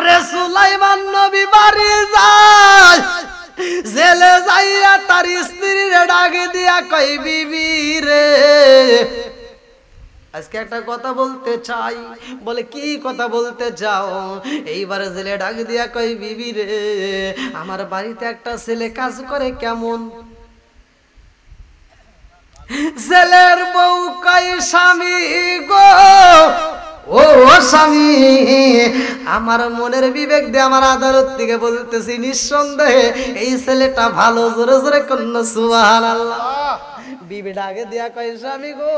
আরে সুলাইমান নবী বাড়ি যায়, জেলে যাইয়া তার স্ত্রীরে ডাকে দিয়া কই বিবি রে আজকে একটা কথা বলতে চাই। বলে কি কথা বলতে চাও? এইবার জেলে ডাক দিয়া কই বিবি রে আমার বাড়িতে একটা ছেলে কাজ করে কেমন? জেলের বউ কই স্বামী গো, ও স্বামী আমার মনের বিবেক দিয়ে আমার আদালত থেকে বলতেছি নিঃসন্দেহে এই ছেলেটা ভালো। জোরে জোরে কন্যা সুবহানাল্লাহ। বিবি ডাকে দিয়া কয় স্বামী গো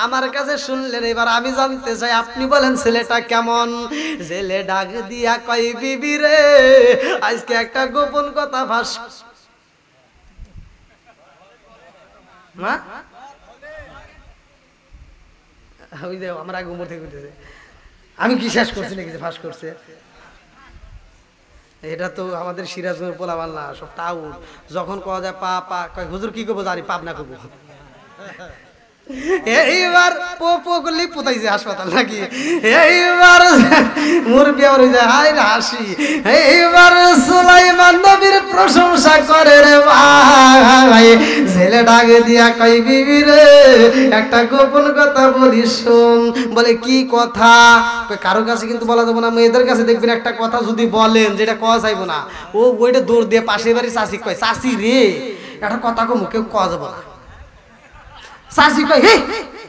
আমার কাছে শুনলেন, এবার আমি জানতে চাই আপনি বলেন ছেলেটা কেমন? জেলে ডাক দিয়া কয় বিবি রে আজকে একটা গোপন কথা ফাঁস। আমার আগে উমর থেকে উঠেছে, আমি কি শেষ করছি নাকি ফাঁস করছে? এটা তো আমাদের সিরাজগঞ্জের পোলাবান না, সব টাউন। যখন কোয়া যায় পা পা কয় হুজুর কি করবো জানি পাপ না করবো। এইবার পো করলেই পোতাইছে হাসপাতাল নাকি। এইবার মুরব্বি আমার হাই হাসি। এইবার সুলাইমান নবীর প্রশংসা করে রে ভাই। ছেলে ডাকে দিয়া কই বিবি রে একটা গোপন কথা বলি শোন। বলে কি কথা? কারো কাছে কিন্তু বলা যাবো না, মেয়েদের কাছে দেখবেন একটা কথা যদি বলেন যেটা কওয়া যাইবো না, ও ওইটা দৌড় দিয়ে পাশের বাড়ি চাষি কয় চাষি রে একটা কথা কো মুখে কওয়া যাবো না। চাষি কয় হে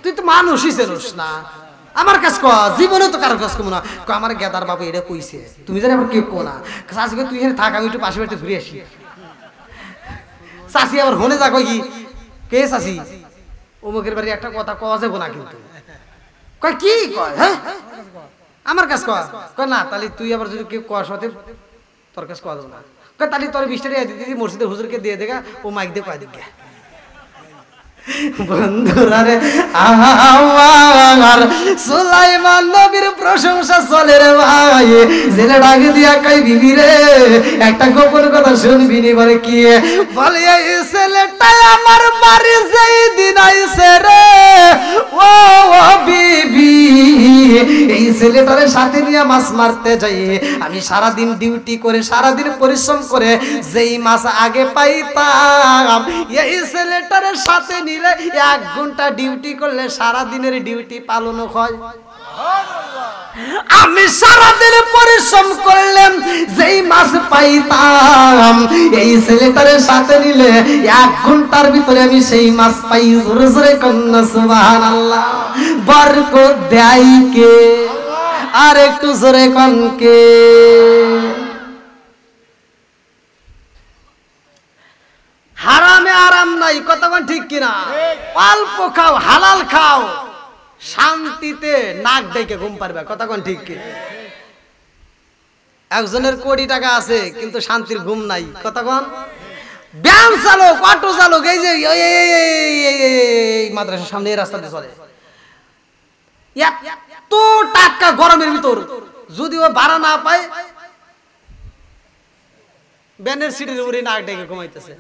তুই তো মানুষই চেনোস না, আমার কাছে ক জীবনে তো কারো কাছে কম না। আমার গেদার বাবু এটা কইছে তুমি জানি আবার কে কো না। চাষি কয় তুই এখানে থাক আমি একটু পাশে বাড়িতে ঘুরে আসি। চাষি আবার হনে যা কয় কি কে চাষি অমুকের বাড়ি একটা কথা কওয়া যাবো না কিন্তু। কয় কি কয় হ্যাঁ আমার কাছে কয় না তাহলে তুই আবার যদি কেউ কয় সাথে তোর কাছে কওয়া যাবো না। কয় তাহলে তোর 20 টাকা দিদি মসজিদে হুজুরকে দিয়ে দেখা ও মাইক দিয়ে কয় দিকে। বন্ধুরা রে আমার সুলাইমান নবীর প্রশংসা চলে রে ভাই। জেলে ডাকে দিয়া কই বিবি রে একটা গোপন কথা শুনবি নি? বলে কি? বলে এই ছেলেটা আমার বাড়ি যেই দিন আইছে রে ও বিবি এই ছেলেটারে সাথে নিয়ে মাছ মারতে যাই। আমি সারাদিন ডিউটি করে সারাদিন পরিশ্রম করে যেই মাছ আগে পাইতাম এই ছেলেটারে সাথে নিলে 1 ঘন্টা ডিউটি করলে সারা দিনের ডিউটি পালন হয়। আমি সারাদিন পরিশ্রম করলাম যেই মাছ পাইতাম এই ছেলেটারে সাথে নিলে 1 ঘন্টার ভিতরে আমি সেই মাছ পাই। জোরে জোরে কন্যা সুবহানাল্লাহ। বরকত দেয় কে? আর একটু জোরে কনকে। হারামে আরাম নাই, কতক্ষণ ঠিক কিনা? অল্প খাও হালাল খাও শান্তিতে নাক ডেকে ঘুম পারবে, কতক্ষণ ঠিক কি? একজনের কোটি টাকা আছে কিন্তু শান্তির ঘুম নাই, কতক্ষণ? ব্যায়াম চালক অটো চালক এই যে মাদ্রাসার সামনে এই রাস্তাতে চলে, এত টাকা গরমের ভিতর যদি ও ভাড়া না পায় ব্যানের সিটের উপরে নাক ডেকে ঘুমাইতেছে।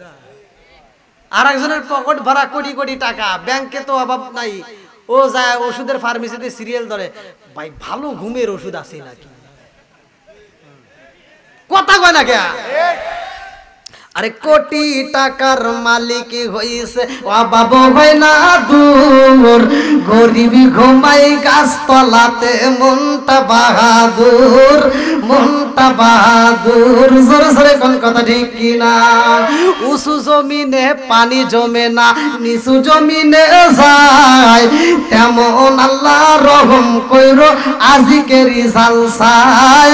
আর একজনের পকেট ভরা কোটি কোটি টাকা, ব্যাংকে তো অভাব নাই, ও যায় ওষুধের ফার্মেসিতে সিরিয়াল ধরে, ভাই ভালো ঘুমের ওষুধ আছে নাকি? কথা কয় না কে? আরে কোটি টাকার মালিক হইছে অভাব হয় না দূর, গরিবি ঘুমাই গাছতলাতে মনটা বাহাদুর, মনটা বাহাদুর। জোরে জোরে কোন কথা ঠিক কিনা? উঁচু জমিনে পানি জমে না নিচু জমিনে যায়, তেমন আল্লাহ রহম কইরো আজিকে রিজাল চাই,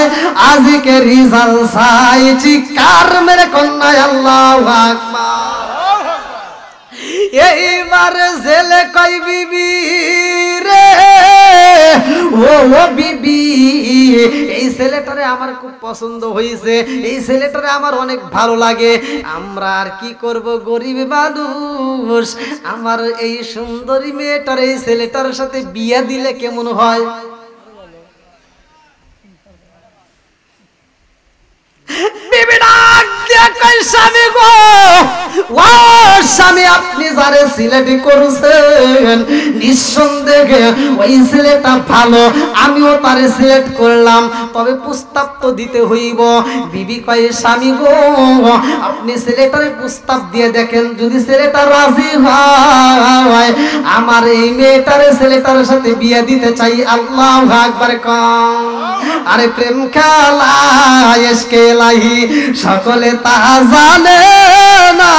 আজিকে রিজাল চাই। চিৎকার মেরে কন্যায় আল্লাহু আকবার। এইবার জেলে কই বিবি রে ও বিবি এই ছেলেটারে আমার খুব পছন্দ হয়েছে, এই ছেলেটারে আমার অনেক ভালো লাগে। আমরা আর কি করব গরিব মানুষ, আমার এই সুন্দরী মেয়েটার এই ছেলেটার সাথে বিয়ে দিলে কেমন হয়? বিবি ডাক দিয়া কই স্বামী গো, ও স্বামী আপনি যারে সিলেক্ট করছেন নিঃসন্দেহে ওই ছেলেটা ভালো, আমিও তারে সিলেক্ট করলাম, তবে প্রস্তাব তো দিতে হইব। বিবি কয় স্বামী গো আপনি ছেলেটারে প্রস্তাব দিয়ে দেখেন, যদি ছেলেটা রাজি হয় আমার এই মেয়েটারে ছেলেটার সাথে বিয়ে দিতে চাই। আল্লাহু আকবার কম। আরে প্রেম খেলা ইশকে লাহি সকলে তা জানে না,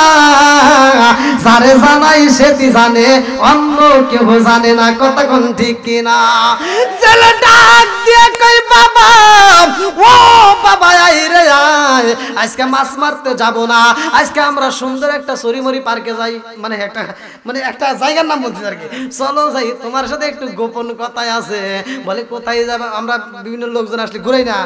যারে জানাই সেটি জানে, অন্য কেউ জানে না। কথা কোন ঠিক কিনা? ছেলে ডাক দিয়ে কই বাবা, ও বাবা আই রে আয়, আজকে মাছ মারতে যাব না, আজকে আমরা সুন্দর একটা সরিমরি পার্কে যাই, মানে একটা জায়গার নাম বলছি আর কি, চলো যাই, তোমার সাথে একটু গোপন কথাই আছে। বলে কোথায় যাবে? আমরা বিভিন্ন লোকজন আসলে ঘুরাই না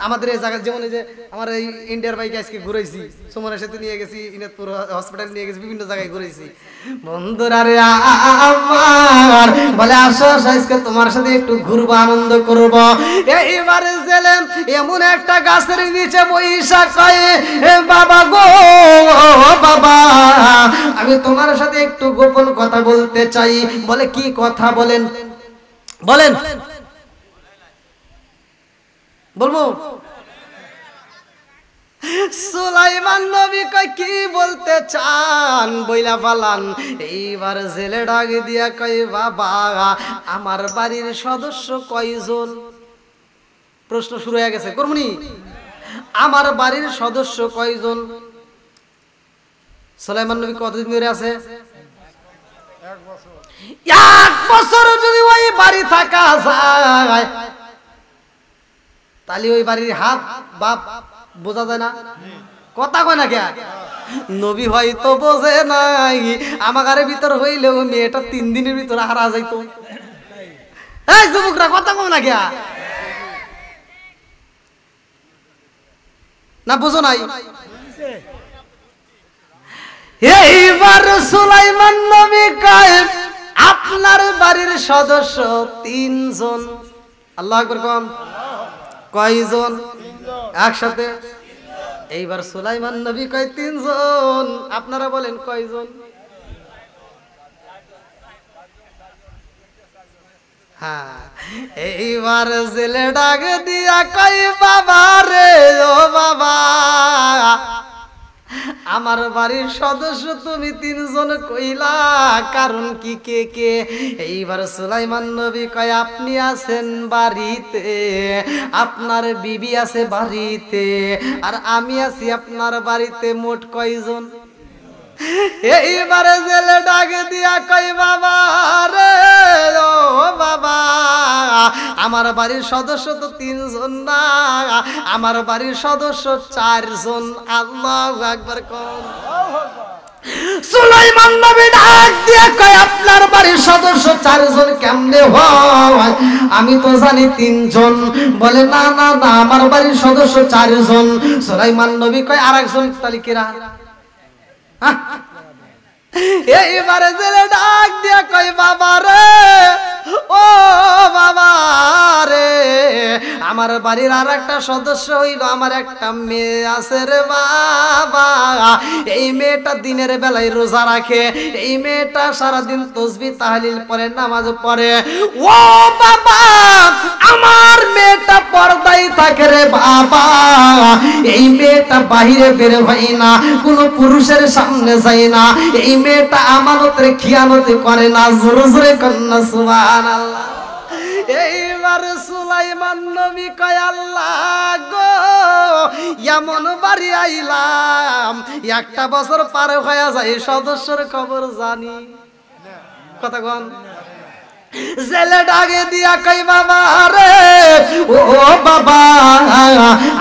আমাদের এই জায়গা, যেমন এই যে আমার এই ইন্ডিয়ার বাইকে আজকে ঘুরাইছি, সুমনের সাথে নিয়ে গেছি, ইনাদপুর হসপিটাল নিয়ে গেছি, বিভিন্ন জায়গায় ঘুরাইছি। বন্ধুরা রে আমার বলে আসো আসো আজকে তোমার সাথে একটু ঘুরবো, আনন্দ করবো। এইবারে গেলেন এমন একটা গাছের নিচে বৈশা কয়ে বাবা গো বাবা আমি তোমার সাথে একটু গোপন কথা বলতে চাই। বলে কি কথা বলেন? বলেন বলবো। সুলাইমান নবী কয় কি বলতে চান বইলা পালান। এইবার জেলে ডাক দিয়া কয় বাবা আমার বাড়ির সদস্য কয়জন? প্রশ্ন শুরু হয়ে গেছে, করমুনি আমার বাড়ির সদস্য কয়জন? সুলাইমান নবী কতদিন ধরে আছে? 1 বছর যদি ওই বাড়ি থাকা যায় তাহলে ওই বাড়ির হাত বাপ বোঝা যায় না? কথা কয় না কে? নবী হয়তো বোঝে নাই আমাদের ভিতর হইলেও মেয়েটা 3 দিনের ভিতর হারা যাইতো। এই যুবকরা কথা কয় না কে? না বুঝো নাই? এইবার সুলাইমান নবী কয় আপনার বাড়ির সদস্য 3 জন। আল্লাহু আকবার কোন? কয়জন? একসাথে। এইবার সুলাইমান নবী কয় 3 জন। আপনারা বলেন কয়জন? হ্যাঁ। এইবার জেলে ডাক দিয়া কয় বাবা রে ও বাবা আমার বাড়ির সদস্য তুমি 3 জন কইলা, কারণ কি কে কে? এইবার সুলাইমান নবী কয় আপনি আছেন বাড়িতে, আপনার বিবি আছে বাড়িতে, আর আমি আছি আপনার বাড়িতে, মোট কয়জন? এইবারে জেলে ডাক দিয়া কই বাবা রে ও বাবা আমার বাড়ির সদস্য তো 3 জন না, আমার বাড়ির সদস্য 4 জন। আল্লাহু আকবার কোন? সুলাইমান নবী ডাক দিয়া কয় আপনার বাড়ির সদস্য 4 জন কেমনে হয়? আমি তো জানি 3 জন। বলে না না না আমার বাড়ির সদস্য 4 জন। সুলাইমান নবী কয় আরেকজন তাহলে কিরা? এইবারে জেলে ডাক দিয়া কই বাবা রে ও বাবা রে আমার বাড়ির আর একটা সদস্য হইল আমার একটা মেয়ে আছে রে বাবা। এই মেয়েটা দিনের বেলায় রোজা রাখে, এই মেয়েটা সারাদিন তাসবিহ তাহলিল পড়ে, নামাজ পড়ে। ও বাবা আমার মেয়েটা পর্দায় থাকে রে বাবা, এই মেয়েটা বাহিরে বের হয় না, কোনো পুরুষের সামনে যায় না, এই মেয়েটা আমানতের খিয়ানত করে না। জোরে জোরে কন্যা সুবহানাল্লাহ। এইবার সুলাইমান নবী কয় আল্লাহ গো এমন বাড়ি আইলাম 1টা বছর পার হয়ে যায় সদস্যর খবর জানি। কথা কোন? জেলে ডাকে দিয়া কই বাবা রে ও বাবা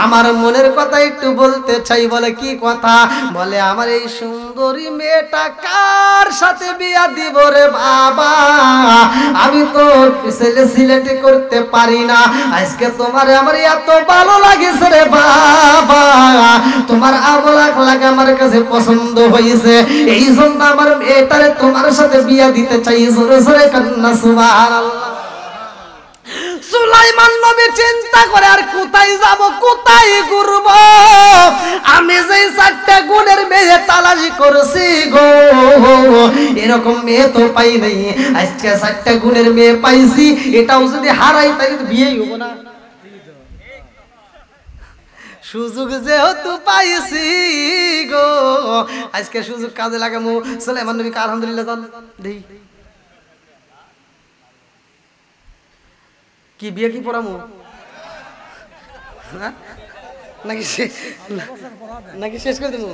আমার মনের কথা একটু বলতে চাই। বলে কি কথা? বলে আমার এই সুন্দরী মেয়েটা কার সাথে বিয়া দিব রে বাবা, আমি তো ছেলে সিলেক্ট করতে পারি না। আজকে তোমার আমার এত ভালো লাগেছে রে বাবা, তোমার আমল আখলাক আমার কাছে পছন্দ হয়েছে, এই জন্য আমার মেয়েটারে তোমার সাথে বিয়া দিতে চাই। জোরে জোরে কান্না সুবহানাল্লাহ। সুলাইমান নবী চিন্তা করে আর কোথায় যাব, কোথায় ঘুরব, আমি যে 4টা গুণের মেয়ে তালাশি করছি গো, এরকম মেয়ে তো পাই নাই। আজকে 4টা গুণের মেয়ে পাইছি, এটাও যদি হারাই তাহলে তো বিয়েই হবো না। সুযোগ যেহেতু পাইছি গো, আজকে সুযোগ কাজে লাগামু। সুলাইমান নবীকে আলহামদুলিল্লাহ জান দেই কি বিয়ে কি পড়ামু নাকি শেষ করে দেবো?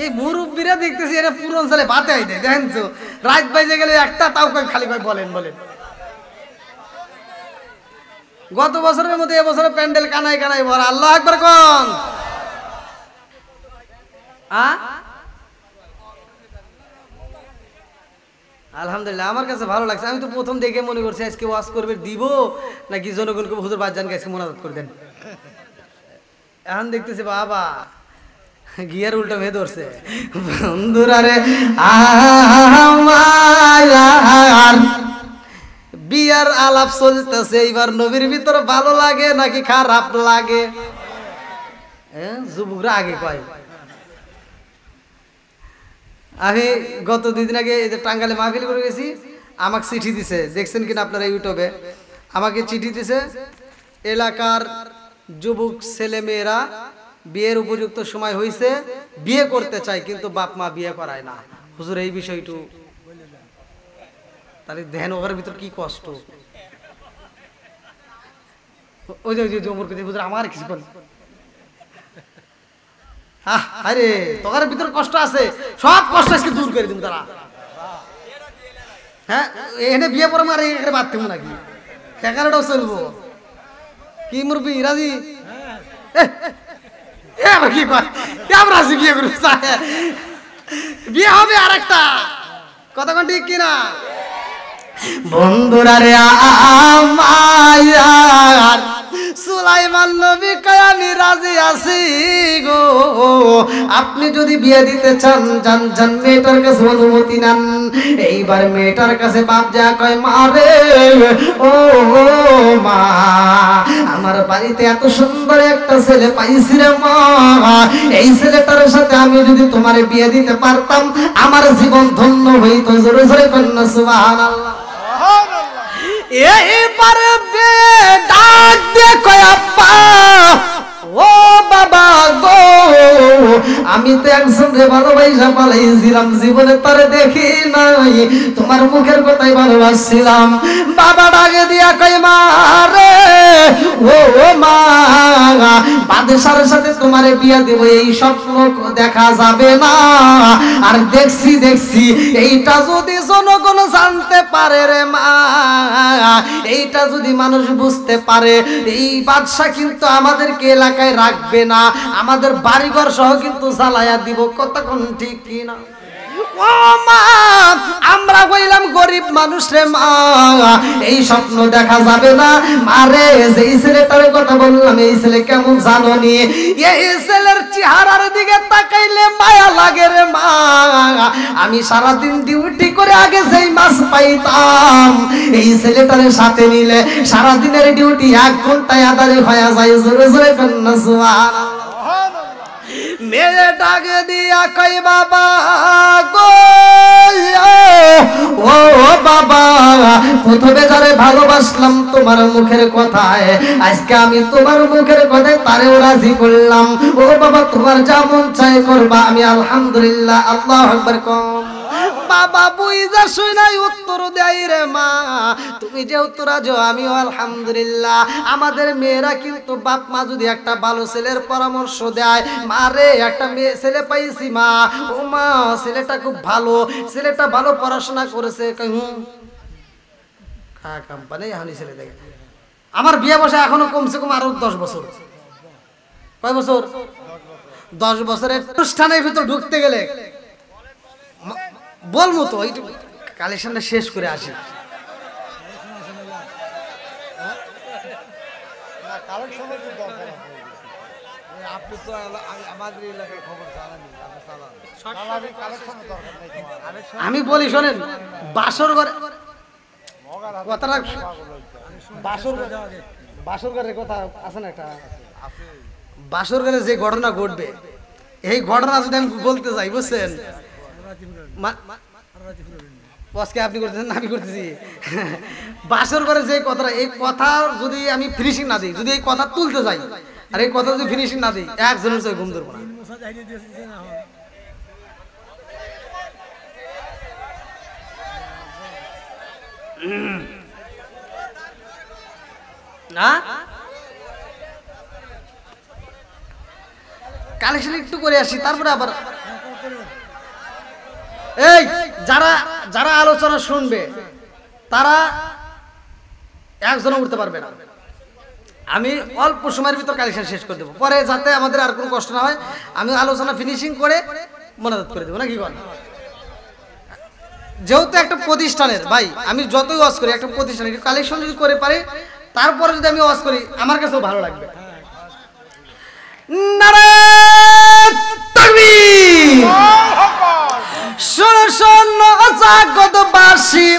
এই মুরব্বীরা দেখতেছি এরা পুরো অঞ্চলে ভাতে আইতে দেখেন তো, রাত বাইজে গেলে একটা তাও খালি বলেন বলেন। গত বছরের মধ্যে এবছরে প্যান্ডেল কানাই কানাই ভরা। আল্লাহ আকবার কোন আলহামদুলিল্লাহ, আমার কাছে ভালো লাগছে। আমি তো প্রথম দেখে মনে করছি আজকে ওয়াজ করবে দিব নাকি জনগণকে হুজুর বাদজানকে আজকে মোনাজাত করে দেন। এখন দেখতেছি বাবা গিয়ার উল্টো মেয়ে ধরছে। বন্ধুরা রে আমার বিয়ার আলাপ চলতেছে, এইবার নবীর ভিতর ভালো লাগে নাকি খারাপ লাগে? যুবকরা আগে কয়। আমি গত 2 দিন আগে এই যে টাঙ্গালে মাহফিল করে গেছি, আমাকে চিঠি দিছে, দেখছেন কিনা আপনারা ইউটিউবে, আমাকে চিঠি দিছে এলাকার যুবক ছেলে মেয়েরা বিয়ের উপযুক্ত সময় হয়েছে, বিয়ে করতে চায় কিন্তু বাপ মা বিয়ে করায় না। হুজুর এই বিষয়টু তাহলে ধ্যান ওভার ভিতর কি কষ্ট। ওই যে জমর কে হুজুর আমার কিছু বল, আরে তোর ভিতর কষ্ট আছে, সব কষ্ট আজকে দূর করে দিব তারা। হ্যাঁ এনে বিয়ে পড়াম আর এখানে বাদ দেবো নাকি? 11টাও চলবো কি মুরবি রাজি? কি কয় আমরা রাজি বিয়ে করবো, বিয়ে হবে আর একটা কথা কোন ঠিক কিনা? বন্ধুরা রে আমার সুলাইমান নবী কয় আমি রাজি আছি গো, আপনি যদি বিয়ে দিতে চান যান যান মেয়েটার কাছে অনুমতি নেন। এইবার মেয়েটার কাছে বাপ যা কয় মা রে ও মা, আমার বাড়িতে এত সুন্দর একটা ছেলে পাইছি রে মা, এই ছেলেটার সাথে আমি যদি তোমার বিয়ে দিতে পারতাম আমার জীবন ধন্য হইতো। জোরে জোরে কন্যা সুবহানাল্লাহ। এইবার ডাক দিয়ে কয় আব্বা ও বাবা গো, আমি তো একজনকে ভালোবাসা পালাইছিলাম, জীবনে তারে দেখি নাই, তোমার মুখের কথাই ভালোবাসছিলাম। বাবা ডাকে দিয়া কয় মা রে ও মা, বাদশার সাথে তোমারে বিয়া দেব এই স্বপ্ন দেখা যাবে না। আর দেখছি দেখছি এইটা যদি জনগণ জানতে পারে রে মা, এইটা যদি মানুষ বুঝতে পারে, এই বাদশা কিন্তু আমাদেরকে এলাকায় রাখবে না, আমাদের বাড়িঘর সহ কিন্তু জ্বালায়া দিব। কতক্ষণ ঠিক কিনা? ও মা আমরা কইলাম গরিব মানুষ রে মা, এই স্বপ্ন দেখা যাবে না। মারে যেই ছেলেটার কথা বললাম এই ছেলে কেমন জানো নি? এই ছেলের চেহারার দিকে তাকাইলে মায়া লাগে রে মা। আমি সারাদিন ডিউটি করে আগে যেই মাছ পাইতাম, এই ছেলেটার সাথে নিলে সারাদিনের ডিউটি 1 ঘন্টায় আদায় হয়ে যায়। জোরে জোরে কন্যা সুবহানাল্লাহ। মেয়ে ডাক দিয়া কই বাবা গো ও বাবা, প্রথমে যারে ভালোবাসলাম তোমার মুখের কথায়, আজকে আমি তোমার মুখের কথায় তারেও রাজি করলাম। ও বাবা তোমার যা মন চাই করবা, আমি আলহামদুলিল্লাহ। আল্লাহু আকবার কম। বাবা বুইজা শুনাই উত্তর দেয় রে মা, তুমি যে উত্তর আজো আমিও আলহামদুলিল্লাহ। আমাদের মেয়েরা কিন্তু বাপ মা যদি একটা ভালো ছেলের পরামর্শ দেয়, মা রে একটা মেয়ে ছেলে পাইছি মা, ও মা ছেলেটা খুব ভালো, ছেলেটা ভালো পড়াশোনা করেছে, কোম্পানি হানি ছেলে দেখে। আমার বিয়ে বসে এখনো কমসে কম আরো 10 বছর। কয় বছর? 10 বছরের অনুষ্ঠানের ভিতর ঢুকতে গেলে বলবো তো এইটু কালেকশনটা শেষ করে আসি। আপনি তো আমাদের এলাকার খবর জানানি, আমি বলি শোনেন, বাসর ঘরে কথাটা বাসর ঘরের কথা আছে না একটা, বাসর ঘরে যে ঘটনা ঘটবে এই ঘটনা যদি আমি বলতে যাই বুঝছেন, আজকে আপনি করতেছেন না আমি করতেছি, বাসর ঘরে যে কথাটা এই কথা যদি আমি ফিনিশিং না দিই, যদি এই কথা তুলতে যাই আর এই কথা যদি ফিনিশিং না দিই একজনের চোখে ঘুম ধরবো না। না কালেকশন একটু করে আসি তারপরে আবার এই যারা যারা আলোচনা শুনবে তারা একজনও উঠতে পারবে না, আমি অল্প সময়ের ভিতর কালেকশন শেষ করে দেবো, পরে যাতে আমাদের আর কোনো কষ্ট না হয় আমি আলোচনা ফিনিশিং করে মোনাজাত করে দেবো নাকি বল। যেহেতু একটা প্রতিষ্ঠানের ভাই আমি যতই ওয়াজ করি একটা প্রতিষ্ঠানের কালেকশন যদি করে পারি তারপরে যদি আমি ওয়াজ করি আমার কাছেও ভালো লাগবে। নারায়ে তাকবীর, শোনো শোনো জাগতবাসী,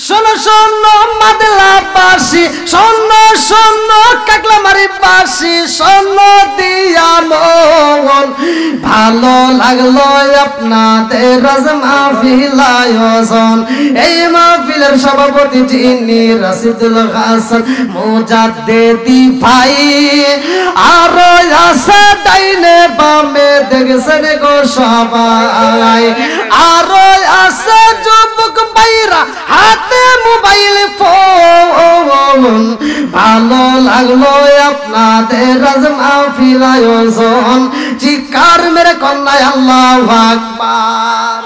শোনো শোনো মাদলাবাসী, শোনো শোনো কাকলামারিবাসী, শোনো দিয়া মন ভালো লাগলো আপনাদের আজ মাহফিল আয়োজন। এই মাহফিলের সভাপতি যিনি রাশিদুল হাসান মুজাদ্দিদি ভাই, আর আছে ডাইনে বামে দেখছেন গো সবাই, আর আছে যুবক ভাইরা হাতে মোবাইল ফোন, ভালো লাগলো আপনাদের আজ মাহফিল আয়োজন। চিৎকার মেরে কন্যায় আল্লাহু আকবার।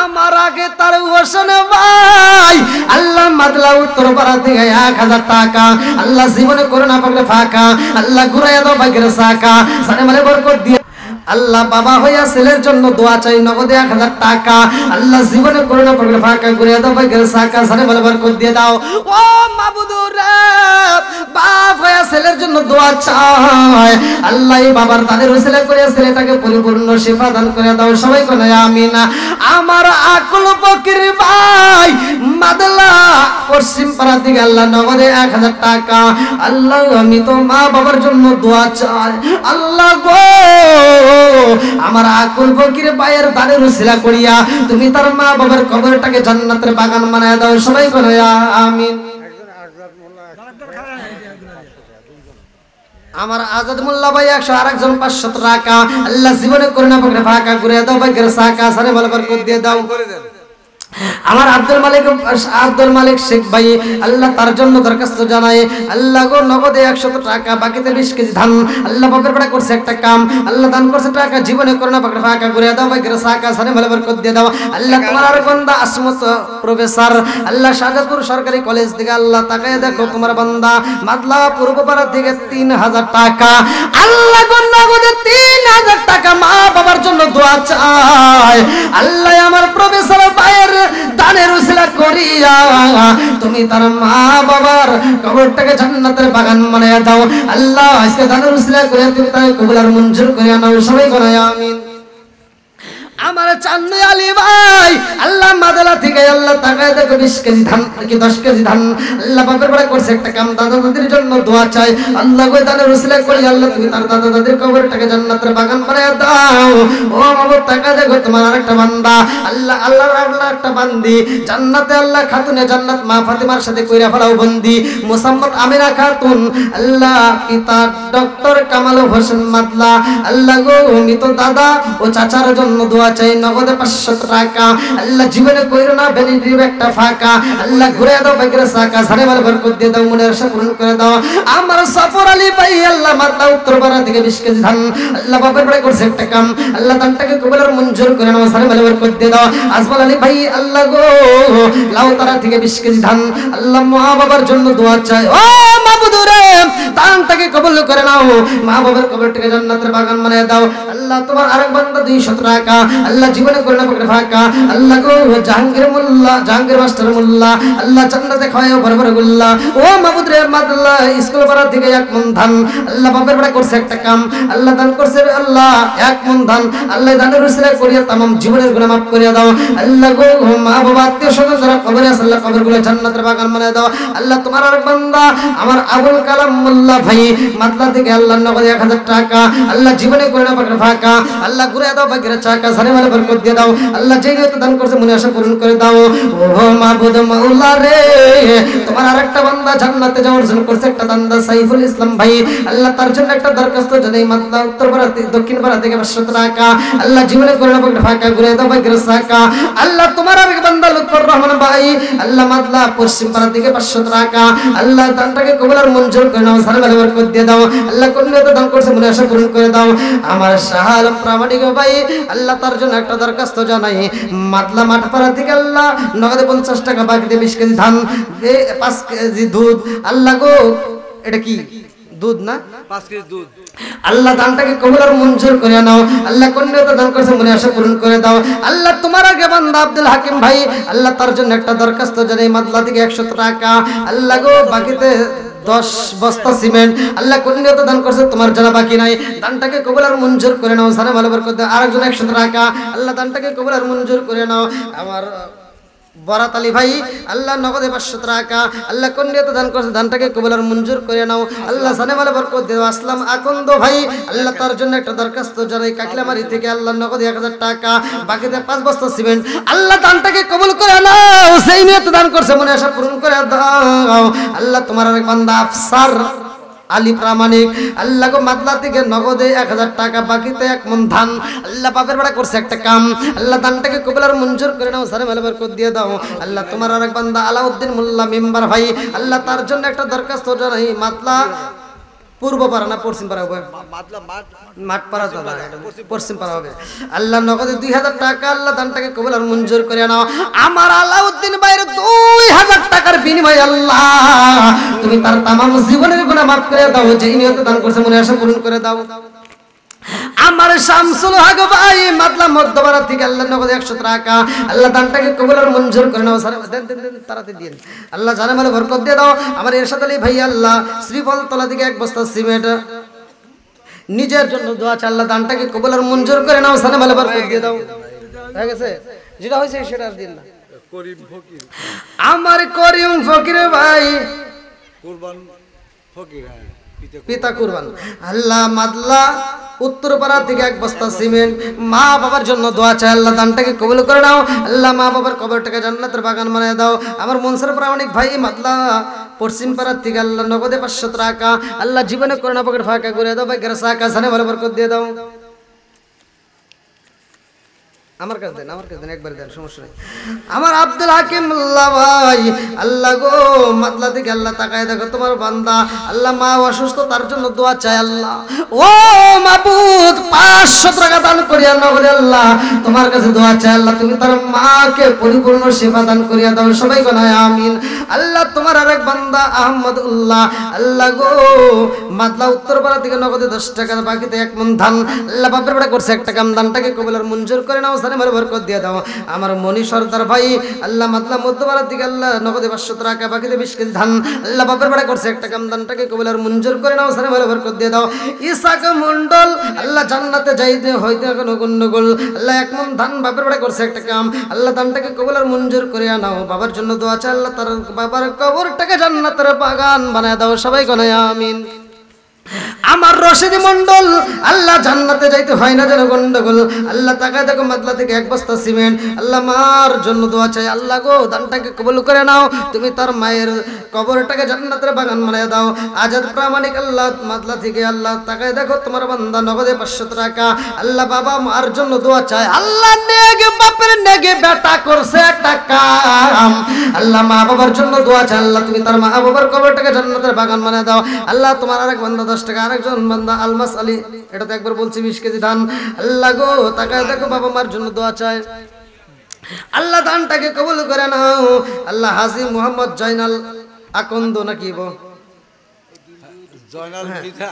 আমার আগে তার হোসেন ভাই আল্লাহ মাদলা উত্তর পাড়া থেকে 1000 টাকা, আল্লাহ জীবনে করোনা পাকলে ফাঁকা, আল্লাহ ঘুরাইয়া দাও ভাগ্যের চাকা, সানে মানে বরকত দিয়ে আল্লাহ বাবা হইয়া ছেলের জন্য দোয়া চাই নগদে 1000 টাকা, আল্লাহ জীবনে করোনা পাকলে ফাঁকা ঘুরাইয়া দাও ভাগ্যের চাকা, সানে মানে বরকত দিয়ে দাও। ও মাবুদুর বাপ হইয়া ছেলের জন্য দোয়া চাই, আল্লাহ এই বাবার তাদের ছেলে করে ছেলেটাকে পরিপূর্ণ শিফা দান করে দাও, সবাই কোন আমিন। আমার আকুল ফকির ভাই মাদলা পশ্চিম পাড়া থেকে আল্লাহ নগদে 1000 টাকা, আল্লাহ আমি তো মা বাবার জন্য দোয়া চাই, আল্লাহ গো আমার আকুল ফকির ভাইয়ের দানের উসিলা করিয়া তুমি তার মা বাবার কবরটাকে জান্নাতের বাগান বানায় দাও, সবাই কোন আমিন। আমার আজাদ মোল্লা ভাই 100 আর একজন 500 টাকা, আল্লাহ জীবনে করোনা পাকড়ে ফাঁকা করে দাও ভাগ্যের চাকা, সারে ভালো বরকত দিয়ে দাও। আমার আব্দুল মালিক শেখ ভাই আল্লাহ তার জন্য দরখাস্ত জানায়, আল্লাহ গো নগদে 100 টাকা বাকিতে 20 কেজি ধান, আল্লাহ বাপের বেড়া করছে একটা কাম, আল্লাহ দান করছে টাকা জীবনে করোনা পাকড়ে ফাঁকা করে দাও ভাগ্যের চাকা, সারে ভালো বরকত দিয়ে দাও। আল্লাহ তোমার আর বান্দা আসমত প্রফেসর আল্লাহ শাহজাদপুর সরকারি কলেজ থেকে আল্লাহ তাকায় দেখো তোমার বান্দা মাদলা পূর্বপাড়া থেকে 3000 টাকা, আল্লাহ গো নগদে 3000 টাকা মা বাবার জন্য দোয়া চায়, আল্লাহ আমার প্রফেসর ভাইয়ের দানের উসিলা করিয়া তুমি তার মা বাবার কবরটাকে জান্নাতের বাগান বানায়া দাও, আল্লাহ আজকে দানের উসিলা করে তুমি তাকে কবুল আর মঞ্জুর করে নাও, সবাই বলে আমিন। আমার চান্দ আলী ভাই আল্লাহ মাদলা থেকে আল্লাহ তাকায় দেখো 20 কেজি ধান কি 10 কেজি ধান, আল্লাহ বাপের বেড়া করছে একটা কাম, দাদা দাদির জন্য দোয়া চাই, আল্লাহ গো দানের উসিলা করি আল্লাহ তুমি তার দাদা দাদির কবরটাকে জান্নাতের বাগান বানায়া দাও। ও বাবা তাকায় দেখো তোমার আরেকটা বান্দা আল্লাহ আল্লাহর একটা বান্দি জান্নাতে আল্লাহ খাতুনে জান্নাত মা ফাতিমার সাথে কইরা ফেলাও বন্দি মোসাম্মদ আমিনা খাতুন, আল্লাহ পিতা ডক্টর কামাল হোসেন মাদলা, আল্লাহ গো মৃত দাদা ও চাচার জন্য দোয়া চাই নগদে 500 টাকা, আল্লাহ জীবনে কইরো না বেনির একটা ফাঁকা, আল্লাহ ঘুরে দাও ভাগ্যের চাকা, সারে ভালো বরকত দিয়ে দাও, মনের আশা পূরণ করে দাও। আমার সফর আলী ভাই আল্লাহ মাদলা উত্তরপাড়া থেকে 20 কেজি ধান, আল্লাহ বাপের বেড়া করছে একটা কাম, আল্লাহ দানটাকে কবুল আর মঞ্জুর করে নাও, সারে ভালো বরকত দিয়ে দাও। আজমাল আলী ভাই আল্লাহ গো লাউতারা থেকে 20 কেজি ধান, আল্লাহ মা বাবার জন্য দোয়া চাই, ও মাবুদুরে দান দানটাকে কবুল করে নাও মা বাবার কবরটাকে জান্নাতের বাগান বানিয়ে দাও আল্লাহ তোমার আরেক বান্দা 200 টাকা আল্লাহ জীবনে করে না পকেটে ফাঁকা আল্লাহ গো জাহাঙ্গীর মোল্লা জাহাঙ্গীর মাস্টার মোল্লা আল্লাহ জান্নাতে খাওয়াও বড় গুল্লা ও মাবুদ রে মাদ্লা স্কুল পাড়া থেকে 1 মণ ধান আল্লাহ বাপের বাড়ি করছে একটা কাম আল্লাহ দান করছে আল্লাহ 1 মণ ধান আল্লাহ দানের উসিলা করিয়া तमाम জীবনের গুনাহ maaf করিয়া দাও আল্লাহ গো মা বাবা আত্মীয় স্বজন যারা কবরে আছে আল্লাহ কবরগুলো জান্নাতের বাগান বানিয়ে দাও আল্লাহ তোমার আরেক বান্দা আমার আবুল কালাম মোল্লা ভাই মাদলা থেকে আল্লাহ নগদ 1000 টাকা আল্লাহ জীবনে করে না পাকড়ে ফাঁকা আল্লাহ ঘুরে দাও বাগের চাকা সারে মালে বরকত দিয়ে দাও আল্লাহ যেই নিয়ত দান করছে মনে আশা পূরণ করে দাও ও মাবুদ মাওলা রে তোমার আরেকটা বান্দা জান্নাতে যাওয়ার জন্য করছে একটা বান্দা সাইফুল ইসলাম ভাই আল্লাহ তার জন্য একটা দরখাস্ত জানাই মাদলা উত্তর পাড়া থেকে দক্ষিণ পাড়া থেকে 500 টাকা আল্লাহ জীবনে করে না পাকড়ে ফাঁকা ঘুরে দাও বাগের চাকা আল্লাহ তোমার আরেক বান্দা লুৎফর রহমান ভাই আল্লাহ মাদলা পশ্চিম পাড়া থেকে 500 টাকা আল্লাহ দানটাকে কবুল আর মঞ্জুর করে নাও সারে মালে বরকত দিয়ে দাও আল্লাহ কোন নিয়ত দান করছে মনে আশা পূরণ করে দাও আমার শাহাল প্রামাণিক ভাই আল্লাহ তার জন্য একটা দরখাস্ত জানাই মাদলা মাঠপাড়া থেকে আল্লাহ নগদে 50 টাকা বাকিতে 20 কেজি ধান 5 কেজি দুধ আল্লাহ গো এটা কি দুধ না 5 কেজি দুধ আল্লাহ দানটাকে কবুল আর মঞ্জুর করে নাও আল্লাহ কোন নিয়ত দান করছে মনে আশা পূরণ করে দাও আল্লাহ তোমার আগে বান্দা আব্দুল হাকিম ভাই আল্লাহ তার জন্য একটা দরখাস্ত জানাই মাদলা থেকে 100 টাকা আল্লাহ গো বাকিতে 10 বস্তা সিমেন্ট আল্লাহ কোন নিয়ত দান করছে তোমার জানা বাকি নাই দানটাকে কবুল আর মঞ্জুর করে নাও সারে ভালো বরকত দাও আরেকজন 100 টাকা আল্লাহ দানটাকে কবুল আর মঞ্জুর করে নাও আমার বরাত আলী ভাই আল্লাহ নগদে 500 টাকা আল্লাহ কোন নিয়ত দান করছে দানটাকে কবুল আর মঞ্জুর করে নাও আল্লাহ সানে ভালো বরকত দাও আসলাম আকন্দ ভাই আল্লাহ তার জন্য একটা দরখাস্ত জানাই কাকলামারি থেকে আল্লাহ নগদে 1000 টাকা বাকিতে 5 বস্তা সিমেন্ট আল্লাহ দানটাকে কবুল করে নাও সেই নিয়ত দান করছে মনে আশা পূরণ করে দাও আল্লাহ তোমার আরেক বান্দা আফসার আলী প্রামাণিক আল্লাহ গো মাদলা থেকে নগদে 1000 টাকা বাকিতে 1 মণ ধান আল্লাহ বাপের বাড়া করছে একটা কাম আল্লাহ দানটাকে কবুল আর মঞ্জুর করে নাও সারে মালে বরকত দিয়ে দাও আল্লাহ তোমার আরেক বান্দা আলাউদ্দিন মোল্লা মেম্বার ভাই আল্লাহ তার জন্য একটা দরখাস্ত জানাই মাদলা পূর্ব পাড়া না পশ্চিম পাড়া হবে মাদলা মাঠ পাড়া দাদা পশ্চিম পাড়া হবে আল্লাহ নগদে 2000 টাকা আল্লাহ দানটাকে কবুল আর মঞ্জুর করে নাও আমার আলাউদ্দিন ভাইয়ের 2000 টাকার বিনিময়ে আল্লাহ তুমি তার तमाम জীবনের গুনাহ maaf করে দাও যেই নিয়ত দান করছে মনে আশা পূরণ করে দাও আমার শামসুল হক ভাই মাদলা মধ্যপাড়া থেকে আল্লাহ নগদে 100 টাকা আল্লাহ দানটাকে কবুল আর মঞ্জুর করে নাও সারা দেন তাড়াতাড়ি দিন আল্লাহ জানে মালে বরকত দিয়ে দাও আমার ইরশাদ আলী ভাই আল্লাহ শ্রীফল তলা থেকে 1 বস্তা সিমেন্ট নিজের জন্য দোয়া চাই আল্লাহ দানটাকে কবুল আর মঞ্জুর করে নাও সানে মালে বরকত দিয়ে দাও হয়ে গেছে যেটা হইছে সেটা আর দিন না করিম ফকির আমার করিম ফকির ভাই কুরবান ফকির হ্যাঁ পিতা কুরবান আল্লাহ মাদলা উত্তরপাড়া থেকে 1 বস্তা সিমেন্ট মা বাবার জন্য দোয়া চাই আল্লাহ দানটাকে কবুল করে নাও আল্লাহ মা বাবার কবরটাকে জান্নাতের বাগান বানিয়ে দাও আমার মনসুর প্রামাণিক ভাই মাদলা পশ্চিম পাড়া থেকে আল্লাহ নগদে 500 টাকা আল্লাহ জীবনে করে না পকেট ফাঁকা করে দাও ভাই গেরসা সানে ভালো বরকত দিয়ে দাও আমার কাছে দেন একবার দেন সমস্যা নেই আমার আব্দুল হাকিম আল্লাহ ভাই আল্লাহ গো মাদলা থেকে আল্লাহ তাকায় দেখো তোমার বান্দা আল্লাহ মা অসুস্থ তার জন্য দোয়া চাই আল্লাহ ও মাবুদ 500 টাকা দান করিয়া নগদে আল্লাহ তোমার কাছে দোয়া চাই আল্লাহ তুমি তার মাকে পরিপূর্ণ সেবা দান করিয়া দাও সবাই কোনায় আমিন আল্লাহ তোমার আরেক বান্দা আহমদুল্লাহ আল্লাহ গো মাদলা উত্তরপাড়া থেকে নগদে 10 টাকা বাকিতে 1 মণ ধান আল্লাহ বাপের বাড়া করছে একটা কাম দানটাকে কবুল আর মঞ্জুর করে নাও সানে বরকত দিয়ে দাও আমার মনি সরদার ভাই আল্লাহ মাদলা মধ্যপাড়া থেকে আল্লাহ নগদে 500 টাকা বাকিতে 20 কেজি ধান আল্লাহ বাপের বাড়া করছে একটা কাম দানটাকে কবুল আর মঞ্জুর করে নাও সানে বরকত দিয়ে দাও ইসাক মন্ডল আল্লাহ জান্নাতে যাইতে হইতে কোনো গন্ডগোল আল্লাহ 1 মণ ধান বাপের বাড়া করছে একটা কাম আল্লাহ দানটাকে কবুল আর মঞ্জুর করে নাও বাবার জন্য দোয়া চাই আল্লাহ তার বাবার কবরটাকে জান্নাতের বাগান বানায় দাও সবাই কোনায় আমিন আমার রশিদ মন্ডল আল্লাহ জান্নাতে যাইতে হয় না যেন গন্ডগোল আল্লাহ তাকায় দেখো মাদলা থেকে 1 বস্তা সিমেন্ট আল্লাহ মার জন্য দোয়া চাই আল্লাহ গো দানটাকে কবুল করে নাও তুমি তার মায়ের কবরটাকে জান্নাতের বাগান বানিয়ে দাও আজাদ প্রামাণিক আল্লাহ মাদলা থেকে আল্লাহ তাকায় দেখো তোমার বান্দা নগদে 500 টাকা আল্লাহ বাবা মার জন্য দোয়া চাই আল্লাহ নেগে বাপের নেগে বেটা করছে একটা কাম আল্লাহ মা বাবার জন্য দোয়া চাই আল্লাহ তুমি তার মা বাবার কবরটাকে জান্নাতের বাগান বানিয়ে দাও আল্লাহ তোমার আরেক বান্দা 10 টাকা আরেকজন বান্দা আলমাস আলী এটা তো একবার বলছি 20 কেজি ধান আল্লাহ গো তাকায় দেখো বাবা মার জন্য দোয়া চাই আল্লাহ দানটাকে কবুল করে নাও আল্লাহ হাজী মোহাম্মদ জয়নাল আকন্দ নাকি জয়নাল মিঠা